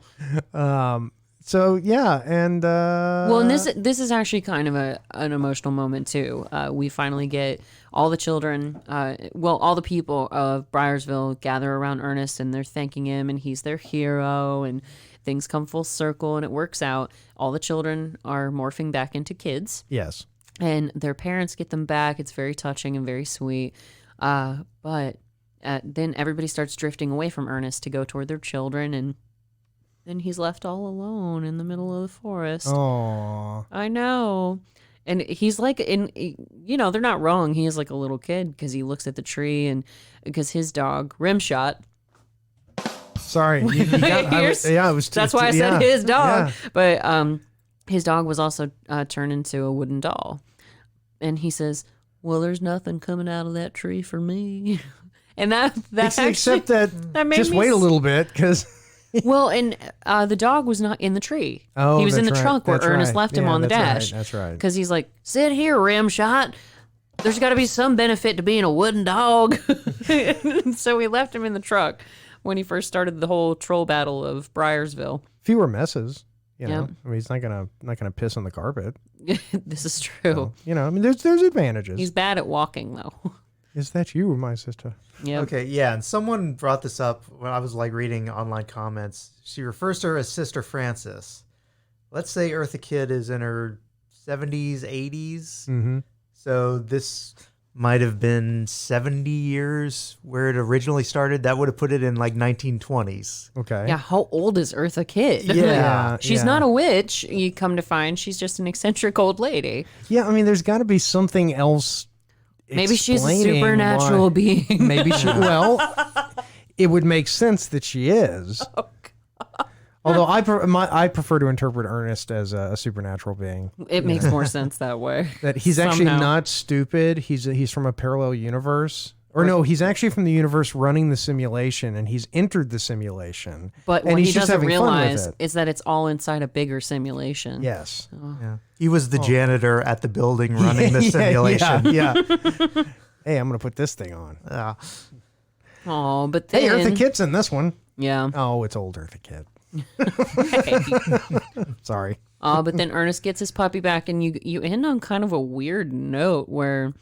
Speaker 1: So yeah, and
Speaker 2: Well, and this is actually kind of an emotional moment too. We finally get all the children, all the people of Briarsville gather around Ernest, and they're thanking him, and he's their hero, and things come full circle, and it works out. All the children are morphing back into kids,
Speaker 1: yes,
Speaker 2: and their parents get them back. It's very touching and very sweet. But then everybody starts drifting away from Ernest to go toward their children, and then he's left all alone in the middle of the forest.
Speaker 1: oh,
Speaker 2: I know. And he's like, they're not wrong. He is like a little kid because he looks at the tree and because his dog, Rimshot.
Speaker 1: sorry, you got, it was.
Speaker 2: That's why I said his dog.
Speaker 1: Yeah.
Speaker 2: But his dog was also turned into a wooden doll. And he says, well, there's nothing coming out of that tree for me. And that actually,
Speaker 1: Except that
Speaker 2: made
Speaker 1: just
Speaker 2: me
Speaker 1: wait a little bit because.
Speaker 2: Well, and the dog was not in the tree.
Speaker 1: Oh,
Speaker 2: he was in the
Speaker 1: that's right.
Speaker 2: trunk where
Speaker 1: That's
Speaker 2: Ernest
Speaker 1: right.
Speaker 2: left him
Speaker 1: Yeah,
Speaker 2: on the
Speaker 1: that's right.
Speaker 2: dash.
Speaker 1: That's right.
Speaker 2: Because he's like, sit here, Rimshot. There's got to be some benefit to being a wooden dog. So we left him in the truck when he first started the whole troll battle of Briarsville.
Speaker 1: Fewer messes. You know,
Speaker 2: Yep.
Speaker 1: I mean, he's not gonna piss on the carpet.
Speaker 2: This is true.
Speaker 1: You know, I mean, there's advantages.
Speaker 2: He's bad at walking, though.
Speaker 1: Is that you, my sister?
Speaker 2: Yeah.
Speaker 3: Okay, yeah, and someone brought this up when I was like reading online comments. She refers to her as Sister Frances. Let's say Eartha Kitt is in her 70s, 80s.
Speaker 1: Mm-hmm.
Speaker 3: So this might have been 70 years where it originally started. That would have put it in like 1920s.
Speaker 1: Okay.
Speaker 2: Yeah, how old is Eartha Kitt?
Speaker 3: Yeah.
Speaker 2: She's not a witch, you come to find. She's just an eccentric old lady.
Speaker 1: Yeah, I mean, there's got to be something else.
Speaker 2: Maybe she's a
Speaker 1: explaining
Speaker 2: supernatural
Speaker 1: why-
Speaker 2: being.
Speaker 1: Maybe she. Well, it would make sense that she is.
Speaker 2: Oh,
Speaker 1: Although I prefer to interpret Ernest as a supernatural being.
Speaker 2: It makes more sense that way.
Speaker 1: That he's actually
Speaker 2: Somehow.
Speaker 1: not stupid. He's from a parallel universe. Or no, he's actually from the universe running the simulation, and he's entered the simulation.
Speaker 2: But
Speaker 1: and
Speaker 2: what he
Speaker 1: he's just
Speaker 2: doesn't
Speaker 1: having fun with
Speaker 2: realize
Speaker 1: it.
Speaker 2: is that it's all inside a bigger simulation.
Speaker 1: Yes.
Speaker 3: Yeah. He was the janitor at the building running the simulation.
Speaker 1: Yeah. Hey, I'm gonna put this thing on.
Speaker 3: Yeah.
Speaker 2: Oh, but then
Speaker 1: Hey, Eartha Kitt's in this one.
Speaker 2: yeah.
Speaker 1: Oh, it's old Eartha Kitt. Sorry.
Speaker 2: But then Ernest gets his puppy back, and you end on kind of a weird note where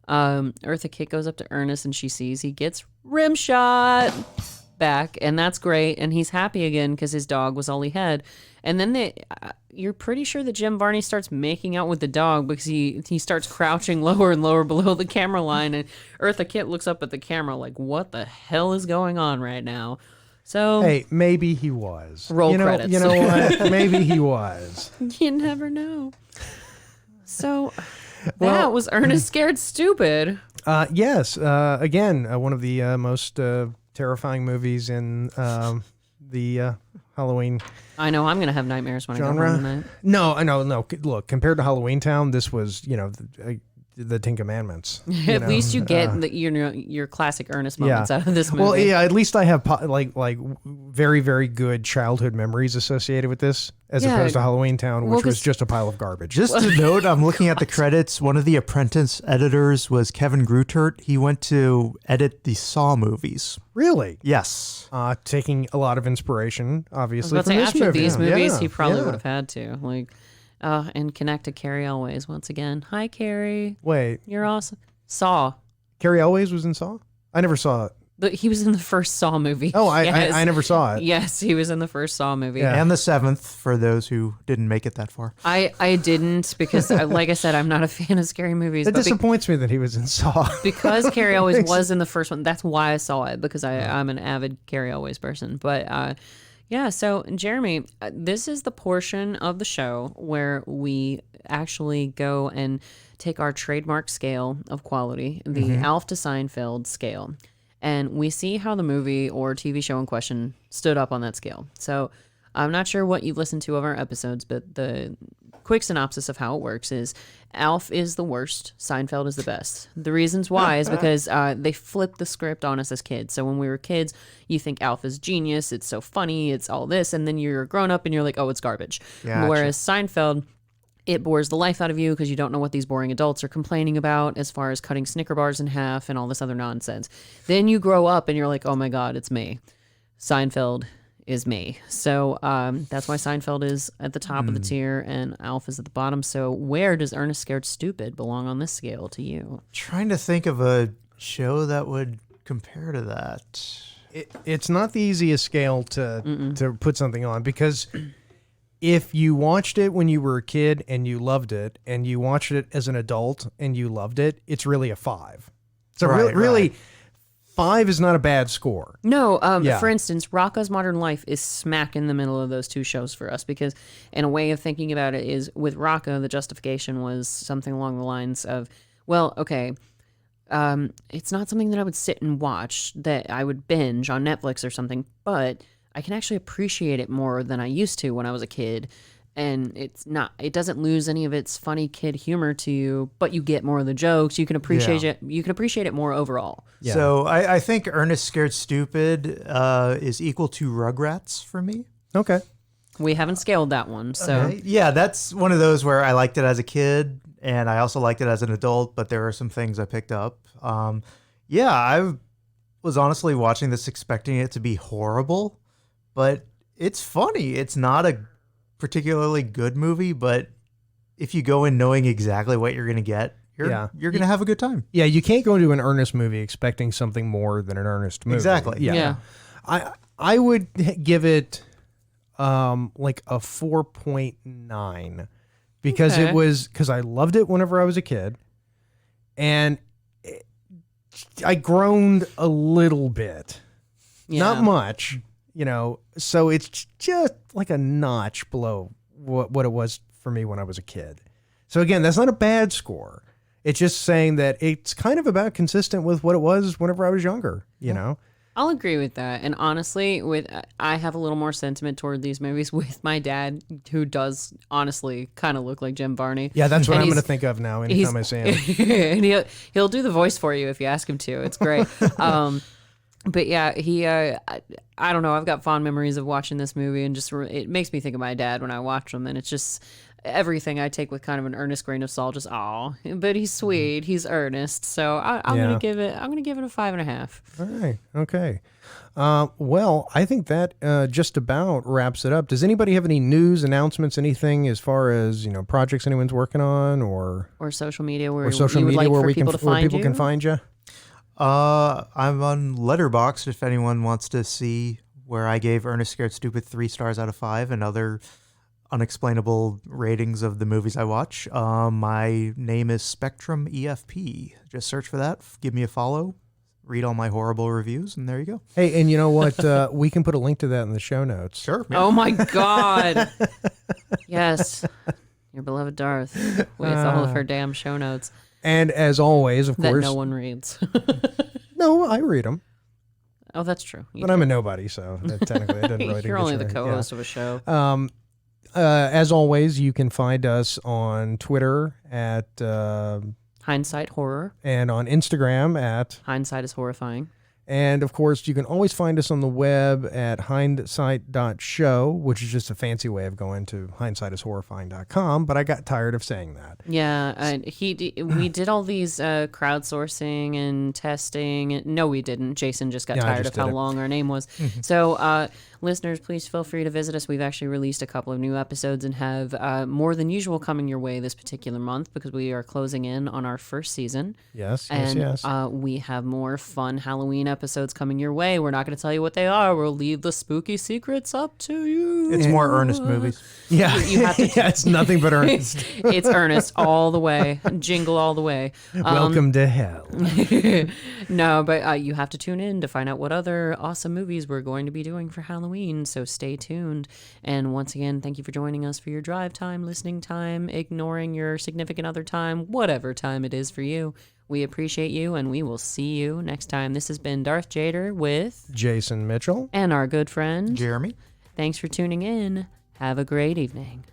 Speaker 2: Eartha Kitt goes up to Ernest, and she sees he gets Rimshot back, and that's great, and he's happy again because his dog was all he had. And then you're pretty sure that Jim Varney starts making out with the dog because he starts crouching lower and lower below the camera line, and Eartha Kitt looks up at the camera like, what the hell is going on right now? So
Speaker 1: Hey, maybe he was.
Speaker 2: Roll credits.
Speaker 1: You know what? Maybe he was.
Speaker 2: you never know. So That was Ernest Scared Stupid.
Speaker 1: Yes. Again, one of the most terrifying movies in the Halloween
Speaker 2: I know I'm going to have nightmares when I go home
Speaker 1: genre.
Speaker 2: tonight.
Speaker 1: No. Look, compared to Halloween Town, this was, the Ten Commandments.
Speaker 2: At least you get your classic Ernest moments out of this movie.
Speaker 1: Well, yeah, at least I have like very, very good childhood memories associated with this, as opposed to Halloween Town, which was just a pile of garbage.
Speaker 3: Just to note, I'm looking at the credits. One of the Apprentice editors was Kevin Grutert. He went to edit the Saw movies.
Speaker 1: Really?
Speaker 3: Yes.
Speaker 1: Taking a lot of inspiration, obviously, from this
Speaker 2: after
Speaker 1: movie.
Speaker 2: these movies,
Speaker 1: Yeah,
Speaker 2: he probably
Speaker 1: yeah.
Speaker 2: would have had to. And connect to Carrie Elways once again. Hi, Carrie.
Speaker 1: Wait,
Speaker 2: You're awesome. Saw.
Speaker 1: Carrie Elways was in Saw? I never saw it.
Speaker 2: But he was in the first Saw movie.
Speaker 1: Oh,
Speaker 2: Yes.
Speaker 1: I never saw it.
Speaker 2: Yes, he was in the first Saw movie.
Speaker 1: Yeah.
Speaker 3: And the 7th, for those who didn't make it that far.
Speaker 2: I didn't because, like I said, I'm not a fan of scary movies.
Speaker 1: It
Speaker 2: But
Speaker 1: disappoints me that he was in Saw.
Speaker 2: because Carrie always was in the first one, that's why I saw it, because I'm an avid Carrie always person. But yeah, so Jeremy, this is the portion of the show where we actually go and take our trademark scale of quality, the Alf to Seinfeld scale, and we see how the movie or TV show in question stood up on that scale. So I'm not sure what you've listened to of our episodes, but the quick synopsis of how it works is Alf is the worst, Seinfeld is the best. The reasons why is because they flipped the script on us as kids. So when we were kids, you think Alf is genius, it's so funny, it's all this, and then you're grown up and you're like, oh, it's garbage.
Speaker 3: Gotcha.
Speaker 2: Whereas Seinfeld, it bores the life out of you because you don't know what these boring adults are complaining about as far as cutting Snicker bars in half and all this other nonsense. Then you grow up and you're like, oh my God, it's me. Seinfeld is me. So that's why Seinfeld is at the top of the tier and Alf is at the bottom. So where does Ernest Scared Stupid belong on this scale to you?
Speaker 3: Trying to think of a show that would compare to that.
Speaker 1: It's not the easiest scale to put something on, because if you watched it when you were a kid and you loved it, and you watched it as an adult and you loved it, it's really a 5. So really, 5 is not a bad score.
Speaker 2: No, for instance, Rocko's Modern Life is smack in the middle of those two shows for us because, in a way of thinking about it, is with Rocko, the justification was something along the lines of, well, okay, it's not something that I would sit and watch, that I would binge on Netflix or something, but I can actually appreciate it more than I used to when I was a kid. And it doesn't lose any of its funny kid humor to you, but you get more of the jokes. You can appreciate it. You can appreciate it more overall.
Speaker 1: Yeah.
Speaker 3: So I think Ernest Scared Stupid is equal to Rugrats for me.
Speaker 1: Okay.
Speaker 2: We haven't scaled that one, so
Speaker 3: Okay. Yeah, that's one of those where I liked it as a kid and I also liked it as an adult, but there are some things I picked up. Yeah, I was honestly watching this expecting it to be horrible, but it's funny. It's not a particularly good movie, but if you go in knowing exactly what you're going to get, you're going to have a good time.
Speaker 1: Yeah, you can't go into an Ernest movie expecting something more than an Ernest movie.
Speaker 3: Exactly.
Speaker 2: Yeah.
Speaker 1: I would give it like a 4.9 because because I loved it whenever I was a kid, and I groaned a little bit, not much, so it's just like a notch below what it was for me when I was a kid. So again, that's not a bad score. It's just saying that it's kind of about consistent with what it was whenever I was younger,
Speaker 2: I'll agree with that. And honestly, I have a little more sentiment toward these movies with my dad, who does honestly kind of look like Jim Varney.
Speaker 1: Yeah, that's what
Speaker 2: And
Speaker 1: I'm going to
Speaker 2: he's-
Speaker 1: think of now anytime I see him.
Speaker 2: and he'll do the voice for you if you ask him to. It's great. But yeah, I don't know. I've got fond memories of watching this movie, and just it makes me think of my dad when I watch them, and it's just everything I take with kind of an earnest grain of salt. Just but he's sweet, he's earnest. So I'm gonna give it a 5.5.
Speaker 1: All right. Okay. Well, I think that just about wraps it up. Does anybody have any news, announcements, anything as far as projects anyone's working on, or
Speaker 2: social media where
Speaker 1: social
Speaker 2: you would
Speaker 1: media
Speaker 2: like
Speaker 1: where
Speaker 2: for
Speaker 1: we
Speaker 2: people
Speaker 1: can
Speaker 2: to find
Speaker 1: people
Speaker 2: you?
Speaker 1: can find you?
Speaker 3: I'm on Letterboxd if anyone wants to see where I gave Ernest Scared Stupid 3 stars out of 5 and other unexplainable ratings of the movies I watch. My name is Spectrum EFP. Just search for that. Give me a follow. Read all my horrible reviews, and there you go.
Speaker 1: Hey, and you know what? We can put a link to that in the show notes.
Speaker 3: Sure.
Speaker 2: Oh my God. Yes. Your beloved Darth with all of her damn show notes
Speaker 1: And as always, of
Speaker 2: that
Speaker 1: course.
Speaker 2: no one reads.
Speaker 1: No, I read them.
Speaker 2: Oh, that's true.
Speaker 1: But I'm a nobody, so technically I didn't really
Speaker 2: You're
Speaker 1: get
Speaker 2: only the
Speaker 1: your-
Speaker 2: co-host of a show.
Speaker 1: As always, you can find us on Twitter at
Speaker 2: Hindsight horror.
Speaker 1: and on Instagram at,
Speaker 2: Hindsight is horrifying.
Speaker 1: and of course, you can always find us on the web at hindsight.show, which is just a fancy way of going to hindsightishorrifying.com, but I got tired of saying that.
Speaker 2: Yeah, we did all these crowdsourcing and testing. No, we didn't. Jason just got
Speaker 1: Yeah, I
Speaker 2: tired
Speaker 1: just
Speaker 2: of how
Speaker 1: did it.
Speaker 2: long our name was. So, listeners, please feel free to visit us. We've actually released a couple of new episodes and have more than usual coming your way this particular month because we are closing in on our first season.
Speaker 1: Yes,
Speaker 2: And
Speaker 1: yes.
Speaker 2: we have more fun Halloween episodes coming your way. We're not going to tell you what they are. We'll leave the spooky secrets up to you.
Speaker 3: It's more Ernest movies.
Speaker 1: Yeah,
Speaker 2: you have to-
Speaker 1: yeah, it's nothing but Ernest.
Speaker 2: It's Ernest all the way. Jingle all the way.
Speaker 1: Welcome to hell.
Speaker 2: No, but you have to tune in to find out what other awesome movies we're going to be doing for Halloween. So stay tuned. And once again, thank you for joining us for your drive time, listening time, ignoring your significant other time, whatever time it is for you. We appreciate you, and we will see you next time. This has been Darth Jader with
Speaker 1: Jason Mitchell.
Speaker 2: and our good friend.
Speaker 3: Jeremy.
Speaker 2: Thanks for tuning in. Have a great evening.